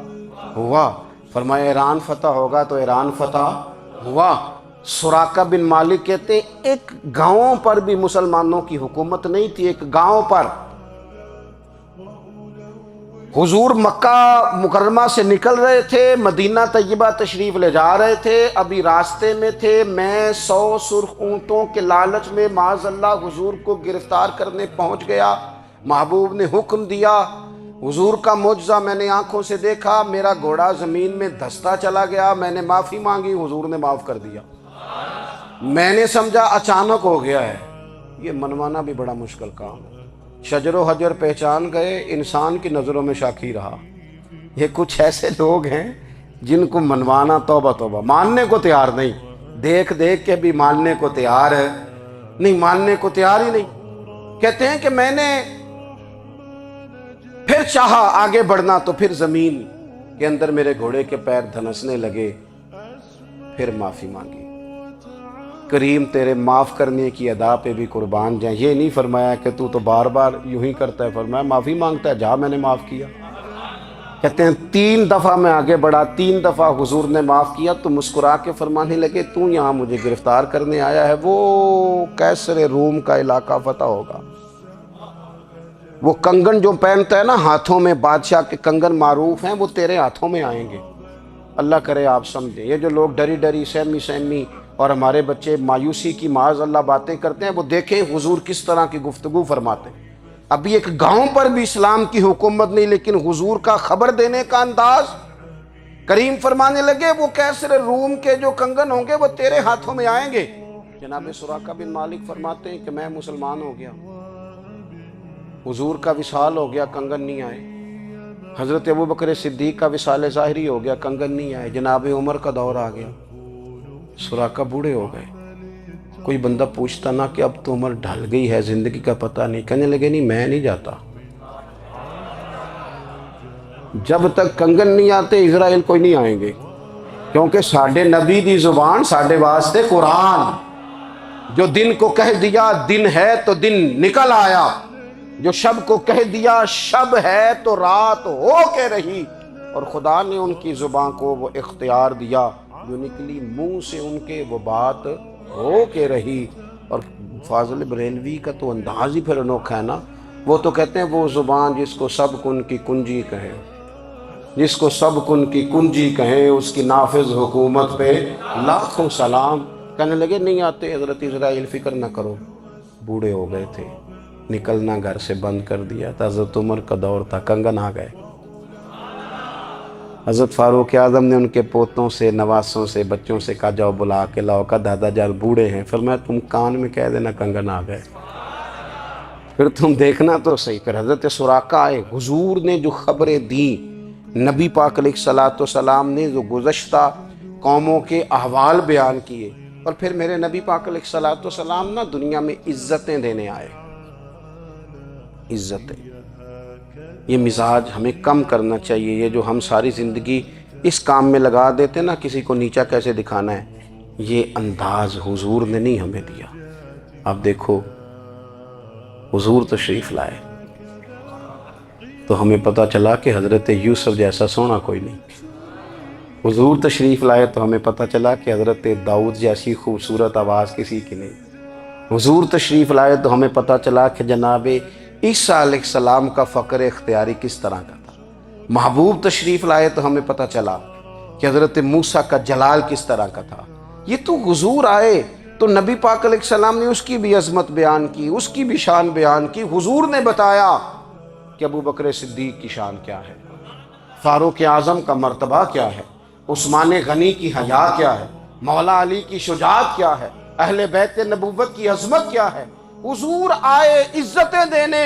ہوا۔ فرمایا ایران فتح ہوگا، تو ایران فتح ہوا۔ سراقہ بن مالک کہتے ہیں ایک گاؤں پر بھی مسلمانوں کی حکومت نہیں تھی، ایک گاؤں پر۔ حضور مکہ مکرمہ سے نکل رہے تھے، مدینہ طیبہ تشریف لے جا رہے تھے، ابھی راستے میں تھے، میں 100 سرخ اونٹوں کے لالچ میں معاذ اللہ حضور کو گرفتار کرنے پہنچ گیا۔ محبوب نے حکم دیا، حضور کا معجزہ میں نے آنکھوں سے دیکھا، میرا گھوڑا زمین میں دھستا چلا گیا، میں نے معافی مانگی، حضور نے معاف کر دیا۔ میں نے سمجھا اچانک ہو گیا ہے، یہ منوانا بھی بڑا مشکل کام ہے۔ شجر و حجر پہچان گئے، انسان کی نظروں میں شاکی رہا۔ یہ کچھ ایسے لوگ ہیں جن کو منوانا توبہ توبہ، ماننے کو تیار نہیں، دیکھ دیکھ کے بھی ماننے کو تیار ہے نہیں، ماننے کو تیار ہی نہیں۔ کہتے ہیں کہ میں نے پھر چاہا آگے بڑھنا تو پھر زمین کے اندر میرے گھوڑے کے پیر دھنسنے لگے، پھر معافی مانگی۔ کریم تیرے معاف کرنے کی ادا پہ بھی قربان جائیں۔ یہ نہیں فرمایا کہ تو بار بار یوں ہی کرتا ہے، فرمایا معافی مانگتا ہے، جا میں نے معاف کیا۔ کہتے ہیں 3 دفعہ میں آگے بڑھا، 3 دفعہ حضور نے معاف کیا تو مسکرا کے فرمانے لگے تو یہاں مجھے گرفتار کرنے آیا ہے، وہ کیسر روم کا علاقہ فتح ہوگا۔ وہ کنگن جو پہنتا ہے نا ہاتھوں میں، بادشاہ کے کنگن معروف ہیں، وہ تیرے ہاتھوں میں آئیں گے۔ اللہ کرے آپ سمجھیں، یہ جو لوگ ڈری ڈری سہمی اور ہمارے بچے مایوسی کی معاذ اللہ باتیں کرتے ہیں، وہ دیکھیں حضور کس طرح کی گفتگو فرماتے ہیں۔ ابھی ایک گاؤں پر بھی اسلام کی حکومت نہیں، لیکن حضور کا خبر دینے کا انداز، کریم فرمانے لگے وہ کیسر روم کے جو کنگن ہوں گے وہ تیرے ہاتھوں میں آئیں گے۔ جناب سراقہ بن مالک فرماتے ہیں کہ میں مسلمان ہو گیا، حضور کا وصال ہو گیا، کنگن نہیں آئے۔ حضرت ابوبکر صدیق کا وصال ظاہری ہو گیا، کنگن نہیں آئے۔ جناب عمر کا دور آ گیا، سراقہ بوڑھے ہو گئے۔ کوئی بندہ پوچھتا نا کہ اب تو عمر ڈھل گئی ہے، زندگی کا پتہ نہیں، کہنے لگے نہیں میں نہیں جاتا، جب تک کنگن نہیں آتے اسرائیل کوئی نہیں آئیں گے، کیونکہ ساڈے نبی دی زبان ساڈے واسطے قرآن، جو دن کو کہہ دیا دن ہے تو دن نکل آیا، جو شب کو کہہ دیا شب ہے تو رات ہو کے رہی، اور خدا نے ان کی زبان کو وہ اختیار دیا، جو نکلی منہ سے ان کے وہ بات ہو کے رہی۔ اور فاضل بریلوی کا تو انداز ہی پھر انوکھا ہے نا، وہ تو کہتے ہیں وہ زبان جس کو سب کن کی کنجی کہے، جس کو سب کن کی کنجی کہیں، اس کی نافذ حکومت پہ لاکھوں سلام۔ کہنے لگے نہیں آتے حضرت اسرائیل، فکر نہ کرو، بوڑھے ہو گئے تھے، نکلنا گھر سے بند کر دیا تھا، حضرت عمر کا دور تھا، کنگن آ گئے۔ حضرت فاروق اعظم نے ان کے پوتوں سے، نواسوں سے، بچوں سے کہا جاؤ بلا کے لاؤ، کہا دادا جان بوڑھے ہیں، فرمایا تم کان میں کہہ دینا کنگن آ گئے، پھر تم دیکھنا تو صحیح۔ پھر حضرت سراقہ آئے، حضور نے جو خبریں دیں، نبی پاک علیہ الصلوۃ والسلام نے جو گزشتہ قوموں کے احوال بیان کیے، اور پھر میرے نبی پاک علیہ الصلوۃ والسلام نا دنیا میں عزتیں دینے آئے، عزتیں۔ یہ مزاج ہمیں کم کرنا چاہیے، یہ جو ہم ساری زندگی اس کام میں لگا دیتے نا کسی کو نیچا کیسے دکھانا ہے، یہ انداز حضور نے نہیں ہمیں دیا۔ اب دیکھو حضور تشریف لائے تو ہمیں پتہ چلا کہ حضرت یوسف جیسا سونا کوئی نہیں، حضور تشریف لائے تو ہمیں پتہ چلا کہ حضرت داؤد جیسی خوبصورت آواز کسی کی نہیں، حضور تشریف لائے تو ہمیں پتہ چلا کہ جناب عیسیٰ علیہ السلام کا فقر اختیاری کس طرح کا تھا، محبوب تشریف لائے تو ہمیں پتہ چلا کہ حضرت موسیٰ کا جلال کس طرح کا تھا۔ یہ تو حضور آئے تو نبی پاک علیہ السلام نے اس کی بھی عظمت بیان کی، اس کی بھی شان بیان کی، حضور نے بتایا کہ ابوبکر صدیق کی شان کیا ہے، فاروق اعظم کا مرتبہ کیا ہے، عثمان غنی کی حیا کیا ہے، مولا علی کی شجاعت کیا ہے، اہل بیت نبوت کی عظمت کیا ہے۔ حضور آئے عزتیں دینے،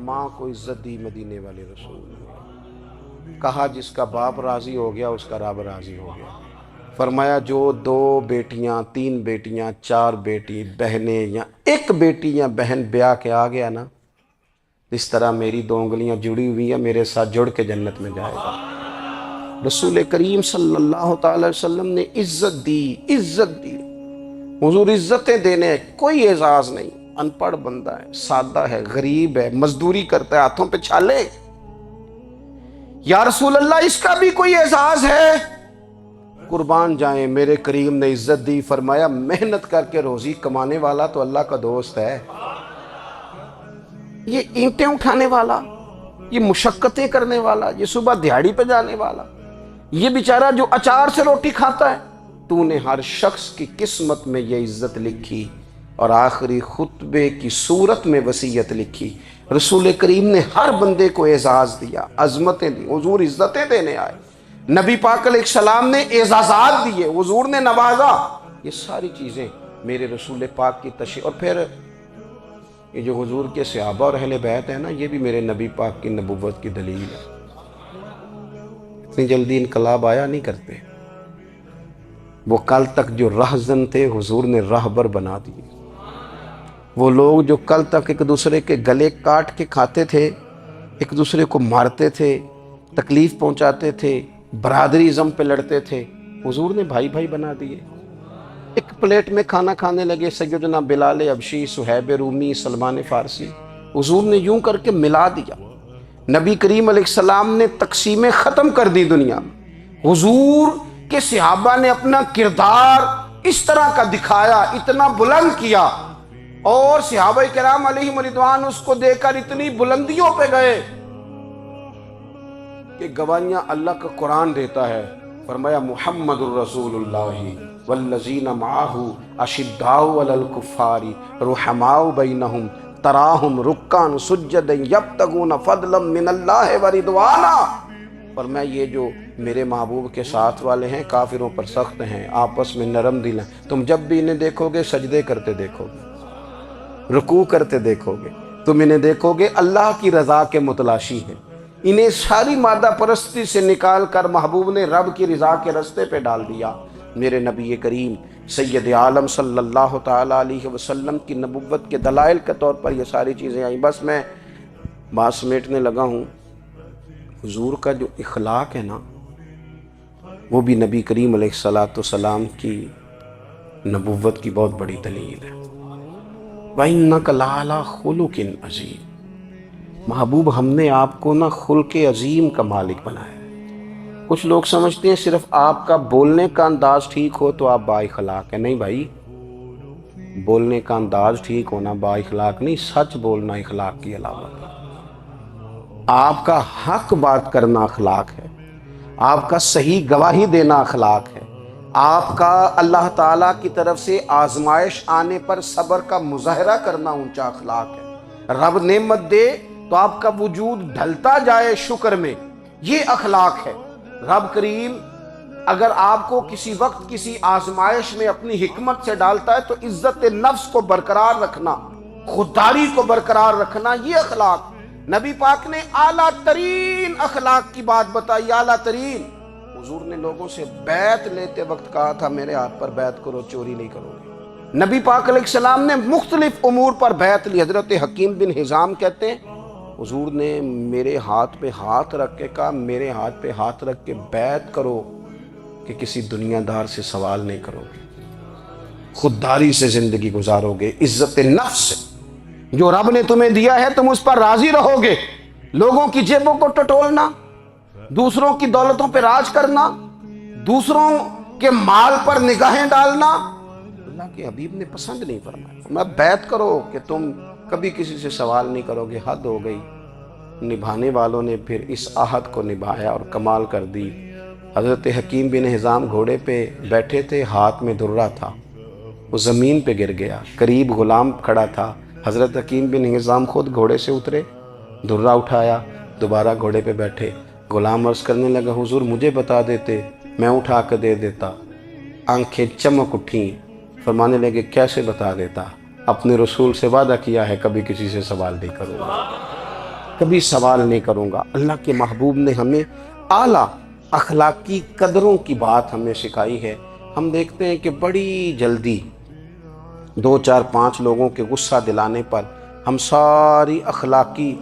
ماں کو عزت دی مدینے والے رسول نے، کہا جس کا باپ راضی ہو گیا اس کا رب راضی ہو گیا، فرمایا جو 2 بیٹیاں 3 بیٹیاں 4 بیٹی بہنیں یا 1 بیٹی یا بہن بیاہ کے آ گیا نا، اس طرح میری 2 انگلیاں جڑی ہوئی ہیں، میرے ساتھ جڑ کے جنت میں جائے گا۔ رسول کریم صلی اللہ تعالی وسلم نے عزت دی، عزت دی، حضور عزتیں دینے، کوئی اعزاز نہیں، ان پڑھ بندہ ہے، سادہ ہے، غریب ہے، مزدوری کرتا ہے، ہاتھوں پہ چھالے، یا رسول اللہ اس کا بھی کوئی اعزاز ہے؟ قربان جائیں، میرے کریم نے عزت دی، فرمایا محنت کر کے روزی کمانے والا تو اللہ کا دوست ہے، یہ اینٹیں اٹھانے والا، یہ مشقتیں کرنے والا، یہ صبح دیہڑی پہ جانے والا، یہ بیچارہ جو اچار سے روٹی کھاتا ہے، تو نے ہر شخص کی قسمت میں یہ عزت لکھی، اور آخری خطبے کی صورت میں وصیت لکھی۔ رسول کریم نے ہر بندے کو اعزاز دیا، عظمتیں دی، حضور عزتیں دینے آئے، نبی پاک علیہ السلام نے اعزازات دیے، حضور نے نوازا، یہ ساری چیزیں میرے رسول پاک کی تشریف۔ اور پھر یہ جو حضور کے صحابہ اور اہل بیت ہیں نا، یہ بھی میرے نبی پاک کی نبوت کی دلیل ہے، اتنی جلدی انقلاب آیا نہیں کرتے، وہ کل تک جو رہزن تھے حضور نے راہبر بنا دیے، وہ لوگ جو کل تک ایک دوسرے کے گلے کاٹ کے کھاتے تھے، ایک دوسرے کو مارتے تھے، تکلیف پہنچاتے تھے، برادری ازم پہ لڑتے تھے، حضور نے بھائی بھائی بنا دیے، ایک پلیٹ میں کھانا کھانے لگے، سیدنا بلال حبشی، صہیب رومی، سلمان فارسی، حضور نے یوں کر کے ملا دیا۔ نبی کریم علیہ السلام نے تقسیمیں ختم کر دی دنیا میں۔ حضور کے صحابہ نے اپنا کردار اس طرح کا دکھایا، اتنا بلند کیا، اور صحابہ کرام علیہم رضوان اس کو دیکھ کر اتنی بلندیوں پہ گئے کہ گواہیاں اللہ کا قرآن دیتا ہے۔ فرمایا محمد الرسول اللہ والذین معہ اشداء علی الکفار رحماء بینہم تراہم رکعا سجدا یبتغون فضلا من اللہ ورضوانا۔ فرمایا یہ جو میرے محبوب کے ساتھ والے ہیں کافروں پر سخت ہیں، آپس میں نرم دل ہیں، تم جب بھی انہیں دیکھو گے سجدے کرتے دیکھو گے، رکوع کرتے دیکھو گے، تم انہیں دیکھو گے اللہ کی رضا کے متلاشی ہیں۔ انہیں ساری مادہ پرستی سے نکال کر محبوب نے رب کی رضا کے رستے پہ ڈال دیا۔ میرے نبی کریم سید عالم صلی اللہ تعالیٰ علیہ وسلم کی نبوت کے دلائل کے طور پر یہ ساری چیزیں آئیں۔ بس میں بات سمیٹنے لگا ہوں۔ حضور کا جو اخلاق ہے نا، وہ بھی نبی کریم علیہ السلام کی نبوت کی بہت بڑی دلیل ہے۔ وَإِنَّكَ لَعَلَىٰ خُلُقٍ عَظِيمٍ۔ محبوب ہم نے آپ کو نا خلق عظیم کا مالک بنایا ہے۔ کچھ لوگ سمجھتے ہیں صرف آپ کا بولنے کا انداز ٹھیک ہو تو آپ با اخلاق ہیں۔ نہیں بھائی، بولنے کا انداز ٹھیک ہونا با اخلاق نہیں، سچ بولنا اخلاق کی علامت ہے۔ آپ کا حق بات کرنا اخلاق ہے، آپ کا صحیح گواہی دینا اخلاق ہے، آپ کا اللہ تعالیٰ کی طرف سے آزمائش آنے پر صبر کا مظاہرہ کرنا اونچا اخلاق ہے۔ رب نعمت دے تو آپ کا وجود ڈھلتا جائے شکر میں، یہ اخلاق ہے۔ رب کریم اگر آپ کو کسی وقت کسی آزمائش میں اپنی حکمت سے ڈالتا ہے تو عزت نفس کو برقرار رکھنا، خودداری کو برقرار رکھنا، یہ اخلاق۔ نبی پاک نے اعلیٰ ترین اخلاق کی بات بتائی، اعلیٰ ترین۔ حضور نے لوگوں سے بیعت لیتے وقت کہا تھا میرے ہاتھ پر بیعت کرو، چوری نہیں کرو گے۔ نبی پاک علیہ السلام نے مختلف امور پر بیعت لی۔ حضرت حکیم بن حزام کہتے ہیں حضور نے میرے ہاتھ پہ ہاتھ رکھ کے کہا میرے ہاتھ پہ ہاتھ رکھ کے بیعت کرو کہ کسی دنیا دار سے سوال نہیں کرو گے، خودداری سے زندگی گزارو گے، عزت نفس سے، جو رب نے تمہیں دیا ہے تم اس پر راضی رہو گے۔ لوگوں کی جیبوں کو ٹٹولنا، دوسروں کی دولتوں پہ راج کرنا، دوسروں کے مال پر نگاہیں ڈالنا اللہ کے حبیب نے پسند نہیں فرمایا۔ میں بیعت کرو کہ تم کبھی کسی سے سوال نہیں کرو گے۔ حد ہو گئی۔ نبھانے والوں نے پھر اس عہد کو نبھایا اور کمال کر دی۔ حضرت حکیم بن حزام گھوڑے پہ بیٹھے تھے، ہاتھ میں درہ تھا، وہ زمین پہ گر گیا، قریب غلام کھڑا تھا۔ حضرت حکیم بن حزام خود گھوڑے سے اترے، درہ اٹھایا، دوبارہ گھوڑے پہ بیٹھے۔ غلام عرض کرنے لگا حضور مجھے بتا دیتے میں اٹھا کے دے دیتا۔ آنکھیں چمک اٹھیں، فرمانے لگے کیسے بتا دیتا؟ اپنے رسول سے وعدہ کیا ہے کبھی کسی سے سوال نہیں کروں گا، کبھی سوال نہیں کروں گا۔ اللہ کے محبوب نے ہمیں اعلیٰ اخلاقی قدروں کی بات ہمیں سکھائی ہے۔ ہم دیکھتے ہیں کہ بڑی جلدی 2 4 5 لوگوں کے غصہ دلانے پر ہم ساری اخلاقی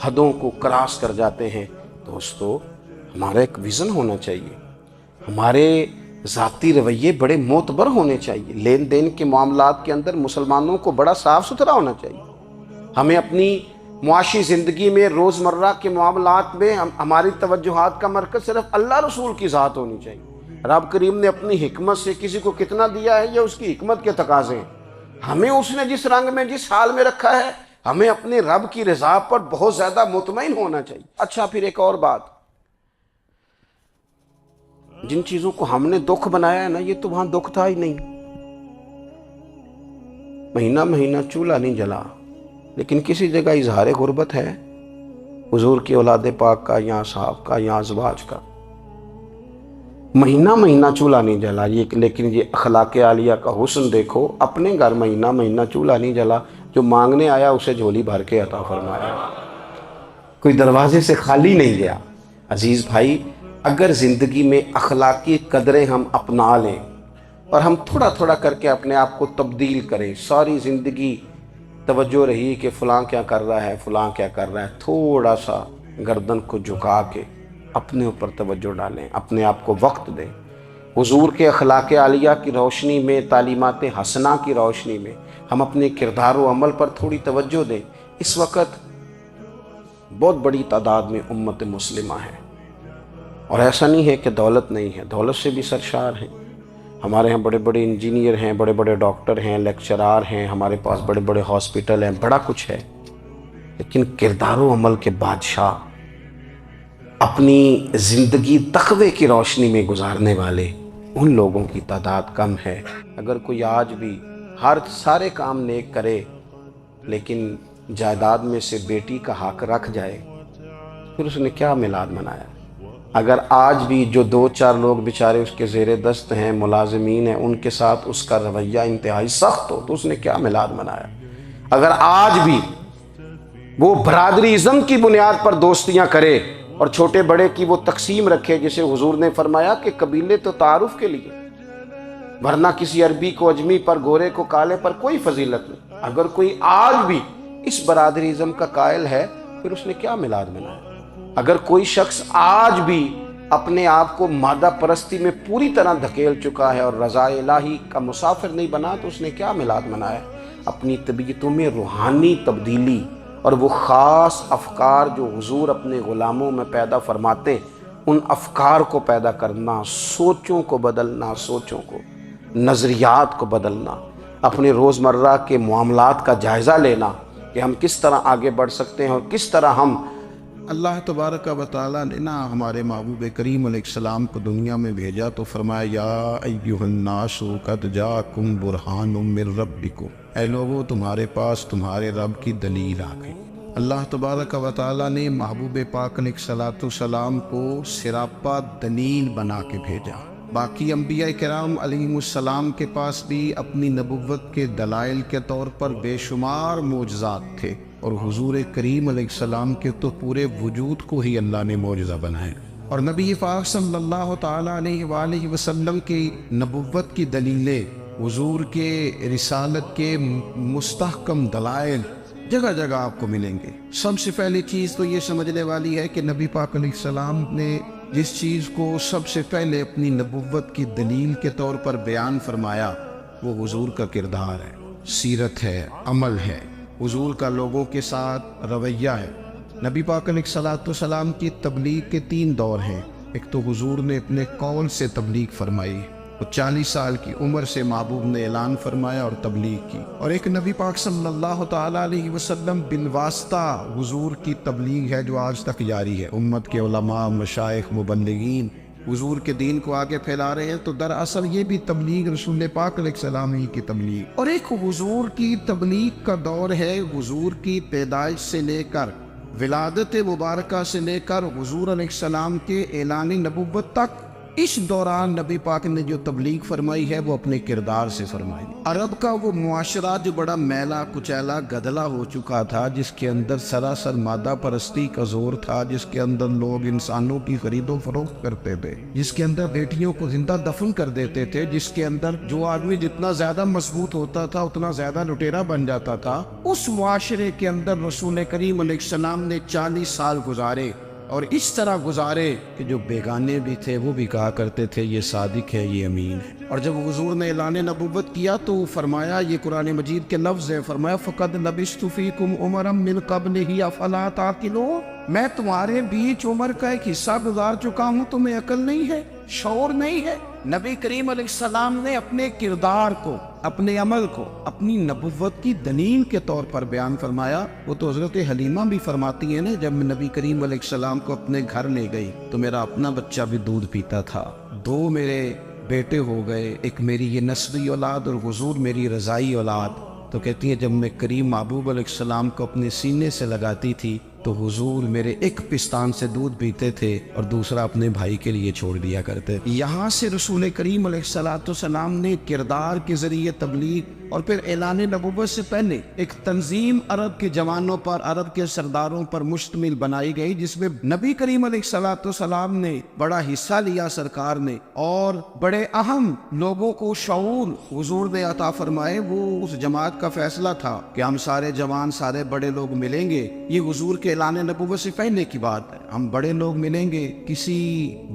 حدوں کو کراس کر جاتے ہیں۔ دوستو ہمارا ایک ویژن ہونا چاہیے، ہمارے ذاتی رویے بڑے معتبر ہونے چاہیے۔ لین دین کے معاملات کے اندر مسلمانوں کو بڑا صاف ستھرا ہونا چاہیے۔ ہمیں اپنی معاشی زندگی میں روزمرہ کے معاملات میں ہماری توجہات کا مرکز صرف اللہ رسول کی ذات ہونی چاہیے۔ رب کریم نے اپنی حکمت سے کسی کو کتنا دیا ہے یہ اس کی حکمت کے تقاضے ہیں۔ ہمیں اس نے جس رنگ میں جس حال میں رکھا ہے ہمیں اپنے رب کی رضا پر بہت زیادہ مطمئن ہونا چاہیے۔ اچھا پھر ایک اور بات، جن چیزوں کو ہم نے دکھ بنایا ہے نا یہ تو وہاں دکھ تھا ہی نہیں۔ مہینہ مہینہ چولہا نہیں جلا، لیکن کسی جگہ اظہار غربت ہے حضور کی اولاد پاک کا یا صحاب کا یا ازواج کا۔ مہینہ مہینہ چولہا نہیں جلا، لیکن یہ اخلاق عالیہ کا حسن دیکھو، اپنے گھر مہینہ مہینہ چولہا نہیں جلا، جو مانگنے آیا اسے جھولی بھر کے عطا فرمایا، کوئی دروازے سے خالی نہیں گیا۔ عزیز بھائی، اگر زندگی میں اخلاقی قدریں ہم اپنا لیں اور ہم تھوڑا تھوڑا کر کے اپنے آپ کو تبدیل کریں، ساری زندگی توجہ رہی کہ فلاں کیا کر رہا ہے فلاں کیا کر رہا ہے، تھوڑا سا گردن کو جھکا کے اپنے اوپر توجہ ڈالیں، اپنے آپ کو وقت دیں، حضور کے اخلاق عالیہ کی روشنی میں، تعلیمات حسنہ کی روشنی میں ہم اپنے کردار و عمل پر تھوڑی توجہ دیں۔ اس وقت بہت بڑی تعداد میں امت مسلمہ ہے، اور ایسا نہیں ہے کہ دولت نہیں ہے، دولت سے بھی سرشار ہیں۔ ہمارے ہاں بڑے بڑے انجینئر ہیں، بڑے بڑے ڈاکٹر ہیں، لیکچرار ہیں، ہمارے پاس بڑے بڑے ہاسپٹل ہیں، بڑا کچھ ہے، لیکن کردار و عمل کے بادشاہ، اپنی زندگی تقوی کی روشنی میں گزارنے والے، ان لوگوں کی تعداد کم ہے۔ اگر کوئی آج بھی سارے کام نیک کرے لیکن جائیداد میں سے بیٹی کا حق رکھ جائے، پھر اس نے کیا میلاد منایا؟ اگر آج بھی جو 2-4 لوگ بیچارے اس کے زیر دست ہیں، ملازمین ہیں، ان کے ساتھ اس کا رویہ انتہائی سخت ہو، تو اس نے کیا میلاد منایا؟ اگر آج بھی وہ برادری ازم کی بنیاد پر دوستیاں کرے اور چھوٹے بڑے کی وہ تقسیم رکھے، جسے حضور نے فرمایا کہ قبیلے تو تعارف کے لیے، ورنہ کسی عربی کو اجمی پر، گورے کو کالے پر کوئی فضیلت نہیں۔ اگر کوئی آج بھی اس برادری ازم کا قائل ہے، پھر اس نے کیا میلاد منایا؟ اگر کوئی شخص آج بھی اپنے آپ کو مادہ پرستی میں پوری طرح دھکیل چکا ہے اور رضا الہی کا مسافر نہیں بنا، تو اس نے کیا میلاد منایا؟ اپنی طبیعتوں میں روحانی تبدیلی اور وہ خاص افکار جو حضور اپنے غلاموں میں پیدا فرماتے، ان افکار کو پیدا کرنا، سوچوں کو بدلنا، سوچوں کو، نظریات کو بدلنا، اپنے روزمرہ کے معاملات کا جائزہ لینا کہ ہم کس طرح آگے بڑھ سکتے ہیں اور کس طرح ہم اللہ تبارک و تعالیٰ نے ہمارے محبوب کریم علیہ السلام کو دنیا میں بھیجا تو فرمایا یا ایھا الناس قد جاءکم برہان من ربکم، اے لوگو تمہارے پاس تمہارے رب کی دلیل آ گئی۔ اللہ تبارک و تعالیٰ نے محبوب پاک علیہ السلام کو سراپا دلیل بنا کے بھیجا۔ باقی انبیاء کرام علیہ السلام کے پاس بھی اپنی نبوت کے دلائل کے طور پر بے شمار معجزات تھے، اور حضور کریم علیہ السلام کے تو پورے وجود کو ہی اللہ نے معجزہ بنایا۔ اور نبی پاک صلی اللہ تعالیٰ علیہ وآلہ وسلم کی نبوت کی دلیلیں، حضور کے رسالت کے مستحکم دلائل جگہ جگہ آپ کو ملیں گے۔ سب سے پہلی چیز تو یہ سمجھنے والی ہے کہ نبی پاک علیہ السلام نے جس چیز کو سب سے پہلے اپنی نبوت کی دلیل کے طور پر بیان فرمایا، وہ حضور کا کردار ہے، سیرت ہے، عمل ہے، حضور کا لوگوں کے ساتھ رویہ ہے۔ نبی پاک علیہ السلام کی تبلیغ کے 3 دور ہیں۔ ایک تو حضور نے اپنے قول سے تبلیغ فرمائی، وہ 40 سال کی عمر سے محبوب نے اعلان فرمایا اور تبلیغ کی، اور ایک نبی پاک صلی اللہ تعالیٰ علیہ وسلم بالواسطہ حضور کی تبلیغ ہے جو آج تک جاری ہے۔ امت کے علماء، مشائخ، مبلغین حضور کے دین کو آگے پھیلا رہے ہیں، تو دراصل یہ بھی تبلیغ رسول پاک علیہ السلام ہی کی تبلیغ۔ اور ایک حضور کی تبلیغ کا دور ہے، حضور کی پیدائش سے لے کر ولادت مبارکہ سے لے کر حضور علیہ السلام کے اعلان نبوت تک۔ اس دوران نبی پاک نے جو تبلیغ فرمائی ہے وہ اپنے کردار سے فرمائی۔ عرب کا وہ معاشرہ جو بڑا میلا کچیلا گدلا ہو چکا تھا، جس کے اندر سراسر مادہ پرستی کا زور تھا، جس کے اندر لوگ انسانوں کی خرید و فروخت کرتے تھے، جس کے اندر بیٹیوں کو زندہ دفن کر دیتے تھے، جس کے اندر جو آدمی جتنا زیادہ مضبوط ہوتا تھا اتنا زیادہ لٹیرا بن جاتا تھا، اس معاشرے کے اندر رسول کریم علیہ السلام نے 40 سال گزارے، اور اس طرح گزارے کہ جو بیگانے بھی تھے وہ بھی کہا کرتے تھے یہ صادق ہے، یہ امین ہے۔ اور جب حضور نے اعلان نبوت کیا تو فرمایا، یہ قرآن مجید کے لفظ ہے، فرمایا فَقَدْ لَبِثْتُ فِيكُمْ عُمَرًا مِّن قَبْلِهِ أَفَلَا تَعْقِلُونَ، میں تمہارے بیچ عمر کا ایک حصہ گزار چکا ہوں، تمہیں عقل نہیں ہے، شعور نہیں ہے۔ نبی کریم علیہ السلام نے اپنے کردار کو، اپنے عمل کو اپنی نبوت کی دلیل کے طور پر بیان فرمایا۔ وہ تو حضرت حلیمہ بھی فرماتی ہیں نا، جب میں نبی کریم علیہ السلام کو اپنے گھر لے گئی تو میرا اپنا بچہ بھی دودھ پیتا تھا، 2 میرے بیٹے ہو گئے، ایک میری یہ نسبی اولاد اور حضور میری رضائی اولاد۔ تو کہتی ہیں جب میں کریم محبوب علیہ السلام کو اپنے سینے سے لگاتی تھی تو حضور میرے ایک پستان سے دودھ پیتے تھے اور دوسرا اپنے بھائی کے لیے چھوڑ دیا کرتے۔ یہاں سے رسول کریم علیہ السلام نے کردار کے ذریعے تبلیغ اور پھر اعلان نبوت سے پہلے ایک تنظیم عرب کے جوانوں پر، عرب کے سرداروں پر مشتمل بنائی گئی، جس میں نبی کریم علیہ السلام نے بڑا حصہ لیا سرکار نے، اور بڑے اہم لوگوں کو شعور حضور نے عطا فرمائے۔ وہ اس جماعت کا فیصلہ تھا کہ ہم سارے جوان، سارے بڑے لوگ ملیں گے، یہ حضور کے اعلان نبوت سے پہلے کی بات ہے، ہم بڑے لوگ ملیں گے، کسی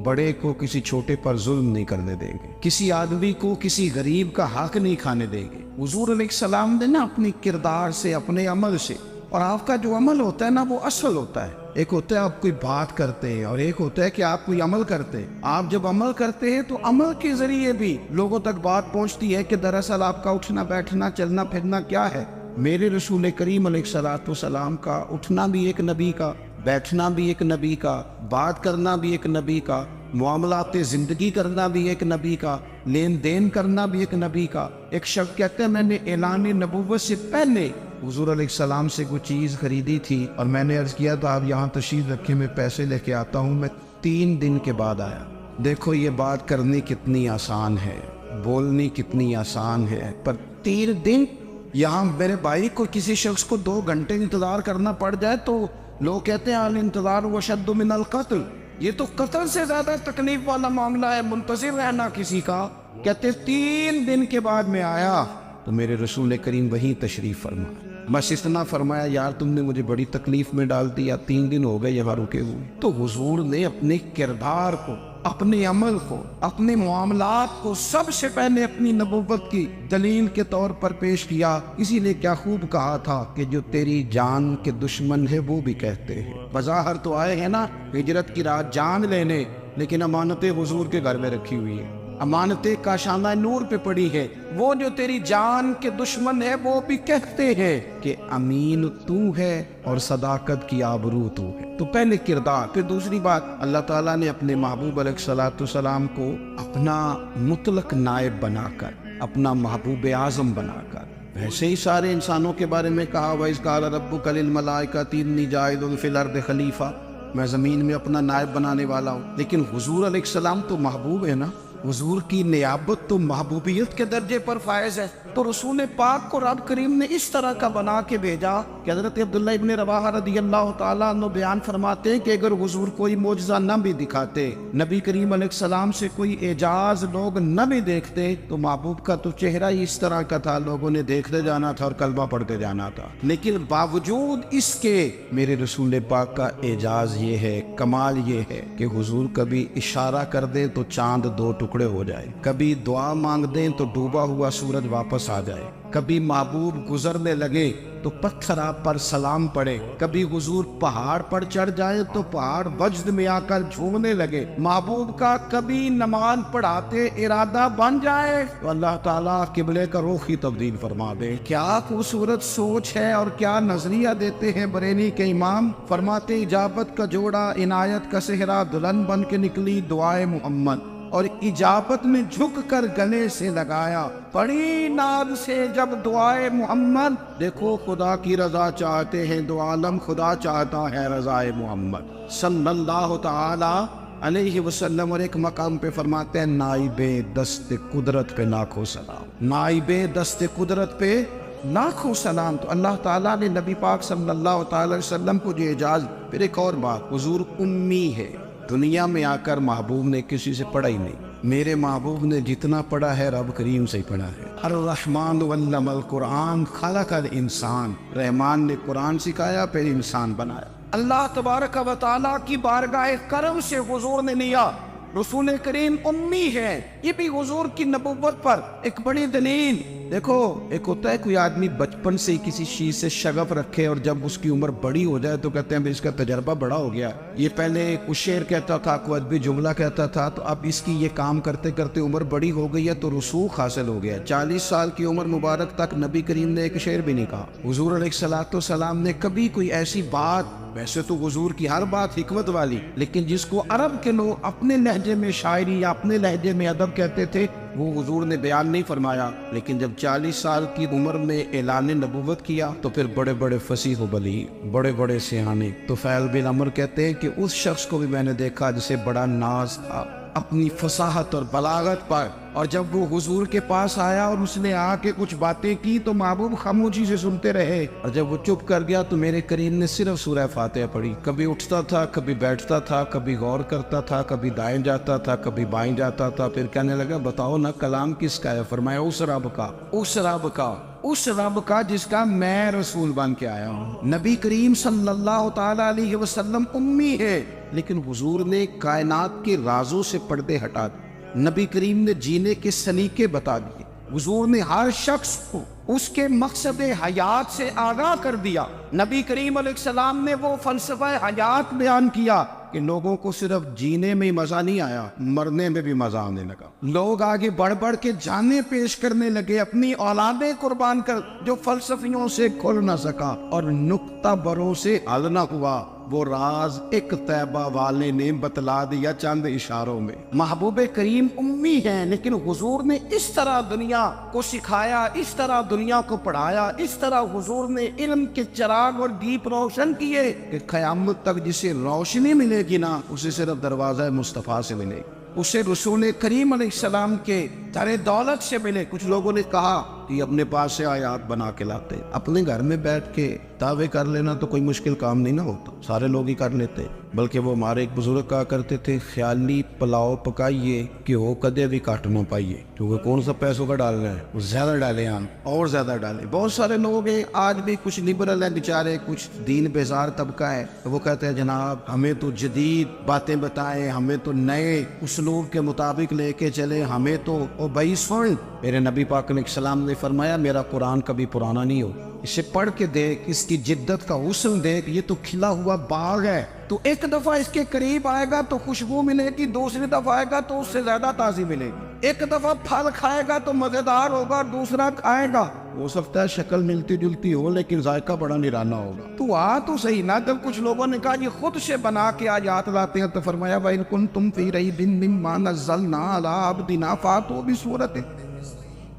بڑے کو کسی چھوٹے پر ظلم نہیں کرنے دیں گے، کسی آدمی کو کسی غریب کا حق نہیں کھانے دیں گے۔ حضور علیہ السلام نے نا اپنی کردار سے، اپنے عمل سے، اور آپ کا جو عمل ہوتا ہے نا وہ اصل ہوتا ہے،
ایک ہوتا ہے آپ کوئی بات کرتے ہیں اور ایک ہوتا ہے کہ آپ کوئی عمل کرتے ہیں. آپ جب عمل کرتے ہیں تو عمل کے ذریعے بھی لوگوں تک بات پہنچتی ہے کہ دراصل آپ کا اٹھنا بیٹھنا چلنا پھرنا کیا ہے. میرے رسول کریم علیہ الصلوۃ والسلام کا اٹھنا بھی ایک نبی کا، بیٹھنا بھی ایک نبی کا، بات کرنا بھی ایک نبی کا، معاملات زندگی کرنا بھی ایک نبی کا، لین دین کرنا بھی ایک نبی کا. ایک شخص کہتے ہیں میں نے اعلان نبوت سے پہلے حضور علیہ السلام سے کوئی چیز خریدی تھی اور میں نے عرض کیا تھا آپ یہاں تشریف رکھے میں پیسے لے کے آتا ہوں. میں 3 دن کے بعد آیا. دیکھو یہ بات کرنی کتنی آسان ہے، بولنی کتنی آسان ہے، پر 3 دن یہاں میرے بھائی کو کسی شخص کو 2 گھنٹے انتظار کرنا پڑ جائے تو لوگ کہتے ہیں الانتظار وشد من القتل، یہ تو قتل سے زیادہ تکلیف والا معاملہ ہے منتظر رہنا کسی کا. کہتے 3 دن کے بعد میں آیا تو میرے رسول کریم وہیں تشریف فرمایا. بس اتنا فرمایا یار تم نے مجھے بڑی تکلیف میں ڈال دیا، 3 دن ہو گئے یہاں رکے ہوئے. تو حضور نے اپنے کردار کو، اپنے عمل کو، اپنے معاملات کو سب سے پہلے اپنی نبوت کی دلیل کے طور پر پیش کیا. اسی لیے کیا خوب کہا تھا کہ جو تیری جان کے دشمن ہے وہ بھی کہتے ہیں. بظاہر تو آئے ہیں نا ہجرت کی رات جان لینے، لیکن امانتیں حضور کے گھر میں رکھی ہوئی ہیں، امانتیں کاشانہ نور پہ پڑی ہے. وہ جو تیری جان کے دشمن ہے وہ بھی کہتے ہیں کہ امین تو ہے اور صداقت کی آبرو تو ہے. تو پہلے کردار. پھر دوسری بات، اللہ تعالیٰ نے اپنے محبوب علیہ الصلوۃ والسلام کو اپنا مطلق نائب بنا کر، اپنا محبوب اعظم بنا کر، ویسے ہی سارے انسانوں کے بارے میں کہا وَإِذْ قَالَ رَبُّكَ لِلْمَلَائِكَةِ إِنِّي جَاعِلٌ فِي الْأَرْضِ خَلِيفَةً، میں زمین میں اپنا نائب بنانے والا ہوں. لیکن حضور علیہ السلام تو محبوب ہے نا، حضور کی نیابت تو محبوبیت کے درجے پر فائز ہے. تو رسول پاک کو رب کریم نے اس طرح کا بنا کے بھیجا کہ حضرت عبداللہ ابن رواحہ رضی اللہ تعالیٰ عنہ بیان فرماتے ہیں کہ اگر حضور کوئی معجزہ نہ بھی دکھاتے، نبی کریم علیہ السلام سے کوئی اعجاز لوگ نہ بھی دیکھتے، تو محبوب کا تو چہرہ ہی اس طرح کا تھا، لوگوں نے دیکھتے جانا تھا اور کلمہ پڑھتے جانا تھا. لیکن باوجود اس کے میرے رسول پاک کا اعجاز یہ ہے، کمال یہ ہے کہ حضور کبھی اشارہ کر دیں تو چاند 2 ٹکڑے ہو جائے، کبھی دعا مانگ دیں تو ڈوبا ہوا سورج واپس آ جائے، کبھی محبوب گزرنے لگے تو پتھر آپ پر سلام پڑے، کبھی حضور پہاڑ پر چڑھ جائے تو پہاڑ وجد میں آ کر جھومنے لگے. محبوب کا کبھی نماز پڑھاتے ارادہ بن جائے تو اللہ تعالیٰ قبلے کا رخ ہی تبدیل فرما دے. کیا خوبصورت سوچ ہے اور کیا نظریہ دیتے ہیں بریلی کے امام. فرماتے اجابت کا جوڑا عنایت کا صحرا دلہن بن کے نکلی دعائے محمد، اور اجابت میں جھک کر گلے سے لگایا پڑی ناز سے جب دعائے محمد. دیکھو خدا کی رضا چاہتے ہیں، دو عالم خدا چاہتا ہے رضائے محمد صلی اللہ تعالی علیہ وسلم. اور ایک مقام پہ فرماتے ہیں نائب دست قدرت پہ لاکھوں سلام، نائب دست قدرت پہ لاکھوں سلام. تو اللہ تعالیٰ نے نبی پاک صلی اللہ تعالی وسلم کو جو اعجاز. پھر ایک اور بات، حضور امی ہے. دنیا میں آ کر محبوب نے کسی سے پڑھا ہی نہیں. میرے محبوب نے جتنا پڑھا ہے رب کریم سے ہی پڑھا ہے. الرحمن علم القرآن خلق الانسان، رحمان نے قرآن سکھایا پھر انسان بنایا. اللہ تبارک و تعالیٰ کی بارگاہ کرم سے حضور نے لیا. رسول کریم امی ہے، یہ بھی حضور کی نبوت پر ایک بڑی دلیل. دیکھو ایک ہوتا ہے کوئی آدمی بچپن سے ہی کسی چیز سے شغف رکھے اور جب اس کی عمر بڑی ہو جائے تو کہتے ہیں اس کا تجربہ بڑا ہو گیا. یہ پہلے کچھ شعر کہتا تھا، کوئی ادبی جملہ کہتا تھا، تو اب اس کی یہ کام کرتے کرتے عمر بڑی ہو گئی ہے تو رسوخ حاصل ہو گیا. 40 سال کی عمر مبارک تک نبی کریم نے ایک شعر بھی نہیں کہا. حضور علیہ الصلوۃ والسلام نے کبھی کوئی ایسی بات، ویسے تو حضور کی ہر بات حکمت والی، لیکن جس کو عرب کے لوگ اپنے لہجے میں شاعری یا اپنے لہجے میں ادب کہتے تھے، وہ حضور نے بیان نہیں فرمایا. لیکن جب 40 سال کی عمر میں اعلان نبوت کیا تو پھر بڑے بڑے فصیح و بلیغ، بڑے بڑے سیانے طفیل بن عمرو کہتے ہیں کہ اس شخص کو بھی میں نے دیکھا جسے بڑا ناز تھا اپنی فصاحت اور بلاغت پر. اور جب وہ حضور کے پاس آیا اور اس نے آ کے کچھ باتیں کی تو محبوب خاموشی سے سنتے رہے. اور جب وہ چپ کر گیا تو میرے کریم نے صرف سورہ فاتحہ پڑھی. کبھی اٹھتا تھا، کبھی بیٹھتا تھا، کبھی غور کرتا تھا، کبھی دائیں جاتا تھا، کبھی بائیں جاتا تھا. پھر کہنے لگا بتاؤ نا کلام کس کا ہے؟ فرمایا اس رب کا، اس رب کا، اس رب کا جس کا میں رسول بن کے آیا ہوں. نبی کریم صلی اللہ تعالی علیہ وسلم امی ہے، لیکن حضور نے کائنات کے رازوں سے پردے ہٹا دیے. نبی کریم نے جینے کے سلیقے بتا دیے. حضور نے ہر شخص کو اس کے مقصد حیات سے آگاہ کر دیا۔ نبی کریم علیہ السلام نے وہ فلسفہ حیات بیان کیا کہ لوگوں کو صرف جینے میں مزہ نہیں آیا، مرنے میں بھی مزہ آنے لگا۔ لوگ آگے بڑھ بڑھ کے جانیں پیش کرنے لگے، اپنی اولادیں قربان کر، جو فلسفیوں سے کھل نہ سکا اور نکتہ بروں سے حل نہ ہوا، وہ راز ایک طیبہ والے نے بتلا دیا چند اشاروں میں۔ محبوب کریم امی ہیں، لیکن حضور نے اس طرح دنیا کو سکھایا، اس طرح دنیا کو پڑھایا، اس طرح حضور نے علم کے چراغ اور دیپ روشن کیے کہ قیامت تک جسے روشنی ملے گی نا، اسے صرف دروازہ مصطفیٰ سے ملے گی، اسے رسول کریم علیہ السلام کے در دولت سے ملے۔ کچھ لوگوں نے کہا کہ اپنے پاس سے آیات بنا کے لاتے، اپنے گھر میں بیٹھ کے دعوے کر لینا تو کوئی مشکل کام نہیں نہ ہوتا، سارے لوگ ہی کر لیتے۔ بلکہ وہ ہمارے ایک بزرگ کہا کرتے تھے، خیالی پلاؤ پکائیے کہ وہ کدے بھی کاٹ نہ پائیے، کیونکہ کون سا پیسوں کا ڈال رہے ہیں، زیادہ ڈالیں اور زیادہ ڈالیں۔ بہت سارے لوگ ہیں آج بھی، کچھ لبرل ہیں بیچارے، کچھ دین بیزار طبقہ ہے، وہ کہتے ہیں جناب ہمیں تو جدید باتیں بتائیں، ہمیں تو نئے اسلوب کے مطابق لے کے چلے، ہمیں تو بھائی سن، میرے نبی پاک علیہ السلام نے فرمایا میرا قرآن کبھی پرانا نہیں ہو، اسے پڑھ کے دیکھ، اس کی جدت کا حسن دیکھ، یہ تو کھلا ہوا باغ ہے، تو ایک دفعہ اس کے قریب آئے گا تو خوشبو ملے گی، دوسری دفعہ آئے گا تو اس سے زیادہ تازی ملے گی، ایک دفعہ پھل کھائے گا تو مزیدار ہوگا، دوسرا کھائے گا ہو سکتا ہے شکل ملتی جلتی ہو لیکن ذائقہ بڑا نرالا ہوگا۔ تو تو صحیح نا۔ جب کچھ لوگوں نے کہا یہ خود سے بنا کے آیات لاتے ہیں تو فرمایا وَإِن كُنتُمْ فِي رَيْبٍ مِّمَّا نَزَّلْنَا عَلَىٰ عَبْدِنَا فَأْتُوا بِسُورَةٍ،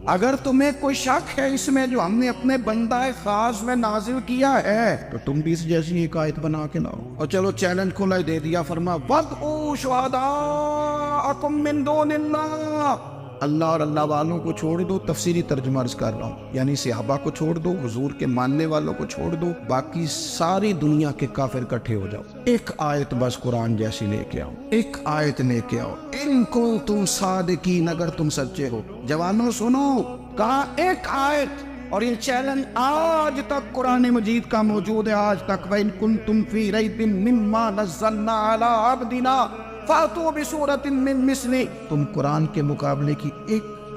اگر تمہیں کوئی شک ہے اس میں جو ہم نے اپنے بندہ خاص میں نازل کیا ہے تو تم بھی اس جیسی ایک آیت بنا کے لاؤ۔ اور چلو چیلنج کھلا دے دیا، فرما وَادْعُوا شُهَدَاءَكُم مِّن دُونِ اللَّهِ، اللہ اور اللہ والوں کو چھوڑ دو، تفسیری ترجمہ عرض کر رہا ہوں، یعنی صحابہ کو چھوڑ دو، حضور کے ماننے والوں کو چھوڑ دو، باقی ساری دنیا کے کافر اکٹھے ہو جاؤ، ایک آیت بس قرآن جیسی لے کے آؤ، ایک آیت لے کے آؤ، ان کنتم صادقین، اگر تم سچے ہو۔ جوانوں سنو، کہا ایک آیت، اور یہ چیلنج آج تک قرآن مجید کا موجود ہے، آج تک وَإِن كُنتُمْ فِي رَيْبٍ مِّمَّا نَزَّلْنَا عَلَىٰ عَبْدِنَا فَأْتُوا بِسُورَةٍ مِّن مِّثْلِهِ، تم قرآن کے مقابلے کی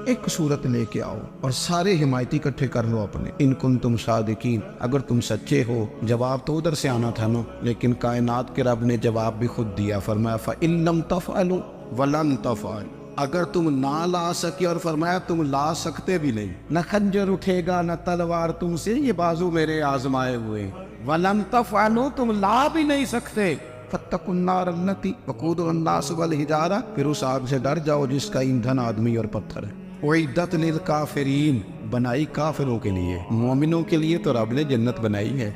ایک صورت لے کے آؤ اور سارے حمایتی اکٹھے کر لو اپنے۔ ان کنتم صادقین، اگر تم سچے ہو۔ جواب تو ادھر سے آنا تھا نا، لیکن کائنات کے رب نے جواب بھی خود دیا، فرمایا فَإِن لَّمْ تَفْعَلُوا وَلَن تَفْعَلُوا، اگر تم نہ لا سکے، اور فرمایا تم لا سکتے بھی نہیں، نہ خنجر اٹھے گا نہ تلوار تم سے، یہ بازو میرے آزمائے ہوئے، وَلَن تَفْعَلُوا، تم لا بھی نہیں سکتے، فَاتَّقُوا النَّارَ الَّتِي وَقُودُهَا النَّاسُ وَالْحِجَارَةُ، پھر اس آگ سے ڈر جاؤ جس کا ایندھن آدمی اور پتھر ہے۔ اُعِدَّتْ لِلْكَافِرِينَ، بنائی کافروں کے لیے، مومنوں کے لیے تو رب نے جنت بنائی ہے۔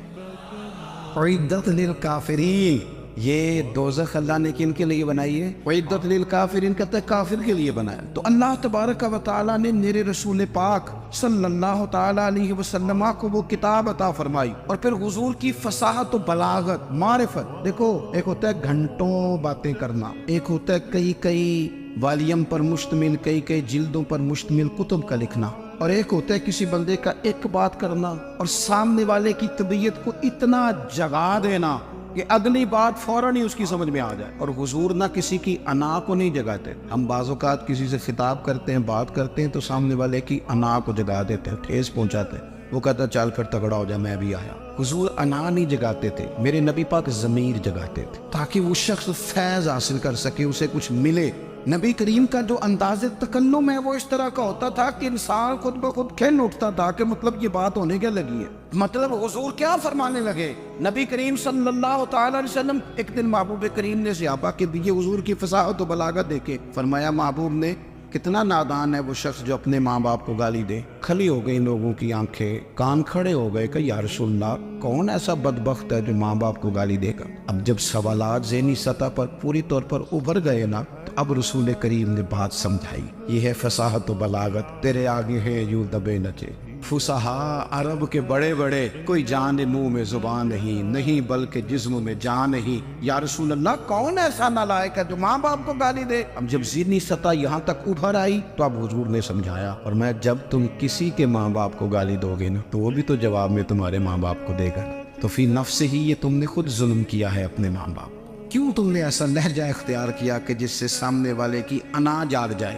اُعِدَّتْ لِلْكَافِرِينَ، یہ دوزخ اللہ نے کن کے لیے بنائی ہے؟ اُعِدَّتْ لِلْكَافِرِينَ کہتے ہیں کافر کے لیے بنایا۔ تو اللہ تبارک و تعالیٰ نے میرے رسول پاک صلی اللہ تعالیٰ علیہ وسلم کو وہ کتاب عطا فرمائی، اور پھر حضور کی فصاحت و بلاغت، معرفت۔ دیکھو، ایک ہوتا ہے گھنٹوں باتیں کرنا، ایک ہوتا ہے کئی والیم پر مشتمل، کئی جلدوں پر مشتمل کتب کا لکھنا، اور ایک ہوتا ہے کسی بندے کا ایک بات کرنا اور سامنے والے کی طبیعت کو اتنا جگا دینا کہ اگلی بات فوراً ہی اس کی سمجھ میں آ جائے۔ اور حضور نہ کسی کی انا کو نہیں جگاتے، ہم بعض اوقات کسی سے خطاب کرتے ہیں، بات کرتے ہیں تو سامنے والے کی انا کو جگا دیتے ہیں، ٹھیس پہنچاتے ہیں، وہ کہتا ہے چل پھر تگڑا ہو جا میں بھی آیا۔ حضور انا نہیں جگاتے تھے، میرے نبی پاک ضمیر جگاتے تھے تاکہ وہ شخص فیض حاصل کر سکے، اسے کچھ ملے۔ نبی کریم کا جو انداز تکلم ہے وہ اس طرح کا ہوتا تھا کہ انسان خود بخود کھل اٹھتا تھا کہ مطلب یہ بات ہونے کیا لگی ہے، مطلب حضور کیا فرمانے لگے۔ نبی کریم صلی اللہ تعالی علیہ وسلم، ایک دن محبوب کریم نے صحابہ کے دیے حضور کی فصاحت و بلاغت دیکھے، فرمایا محبوب نے کتنا نادان ہے وہ شخص جو اپنے ماں باپ کو گالی دے۔ کھلی ہو گئی لوگوں کی آنکھیں، کان کھڑے ہو گئے کہ یا رسول اللہ کون ایسا بدبخت ہے جو ماں باپ کو گالی دے گا۔ اب جب سوالات ذہنی سطح پر پوری طور پر ابھر گئے نا، تو اب رسول کریم نے بات سمجھائی، یہ ہے فصاحت و بلاغت، تیرے آگے ہے یوں دبے نچے۔ فصحا عرب کے بڑے بڑے، کوئی جان منہ میں زبان نہیں بلکہ جسم میں جان نہیں۔ یا رسول اللہ کون ایسا نالائق ہے جو ماں باپ کو گالی دے؟ اب جب ذہنی سطح یہاں تک ابھر آئی تو اب حضور نے سمجھایا، اور میں جب تم کسی کے ماں باپ کو گالی دو گے نا تو وہ بھی تو جواب میں تمہارے ماں باپ کو دے گا، تو فی نفس ہی یہ تم نے خود ظلم کیا ہے اپنے ماں باپ۔ کیوں تم نے ایسا لہجہ اختیار کیا کہ جس سے سامنے والے کی انا جاگ جائے؟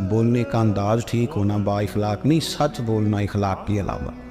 بولنے کا انداز ٹھیک ہونا با اخلاق نہیں، سچ بولنا اخلاق کی علامت.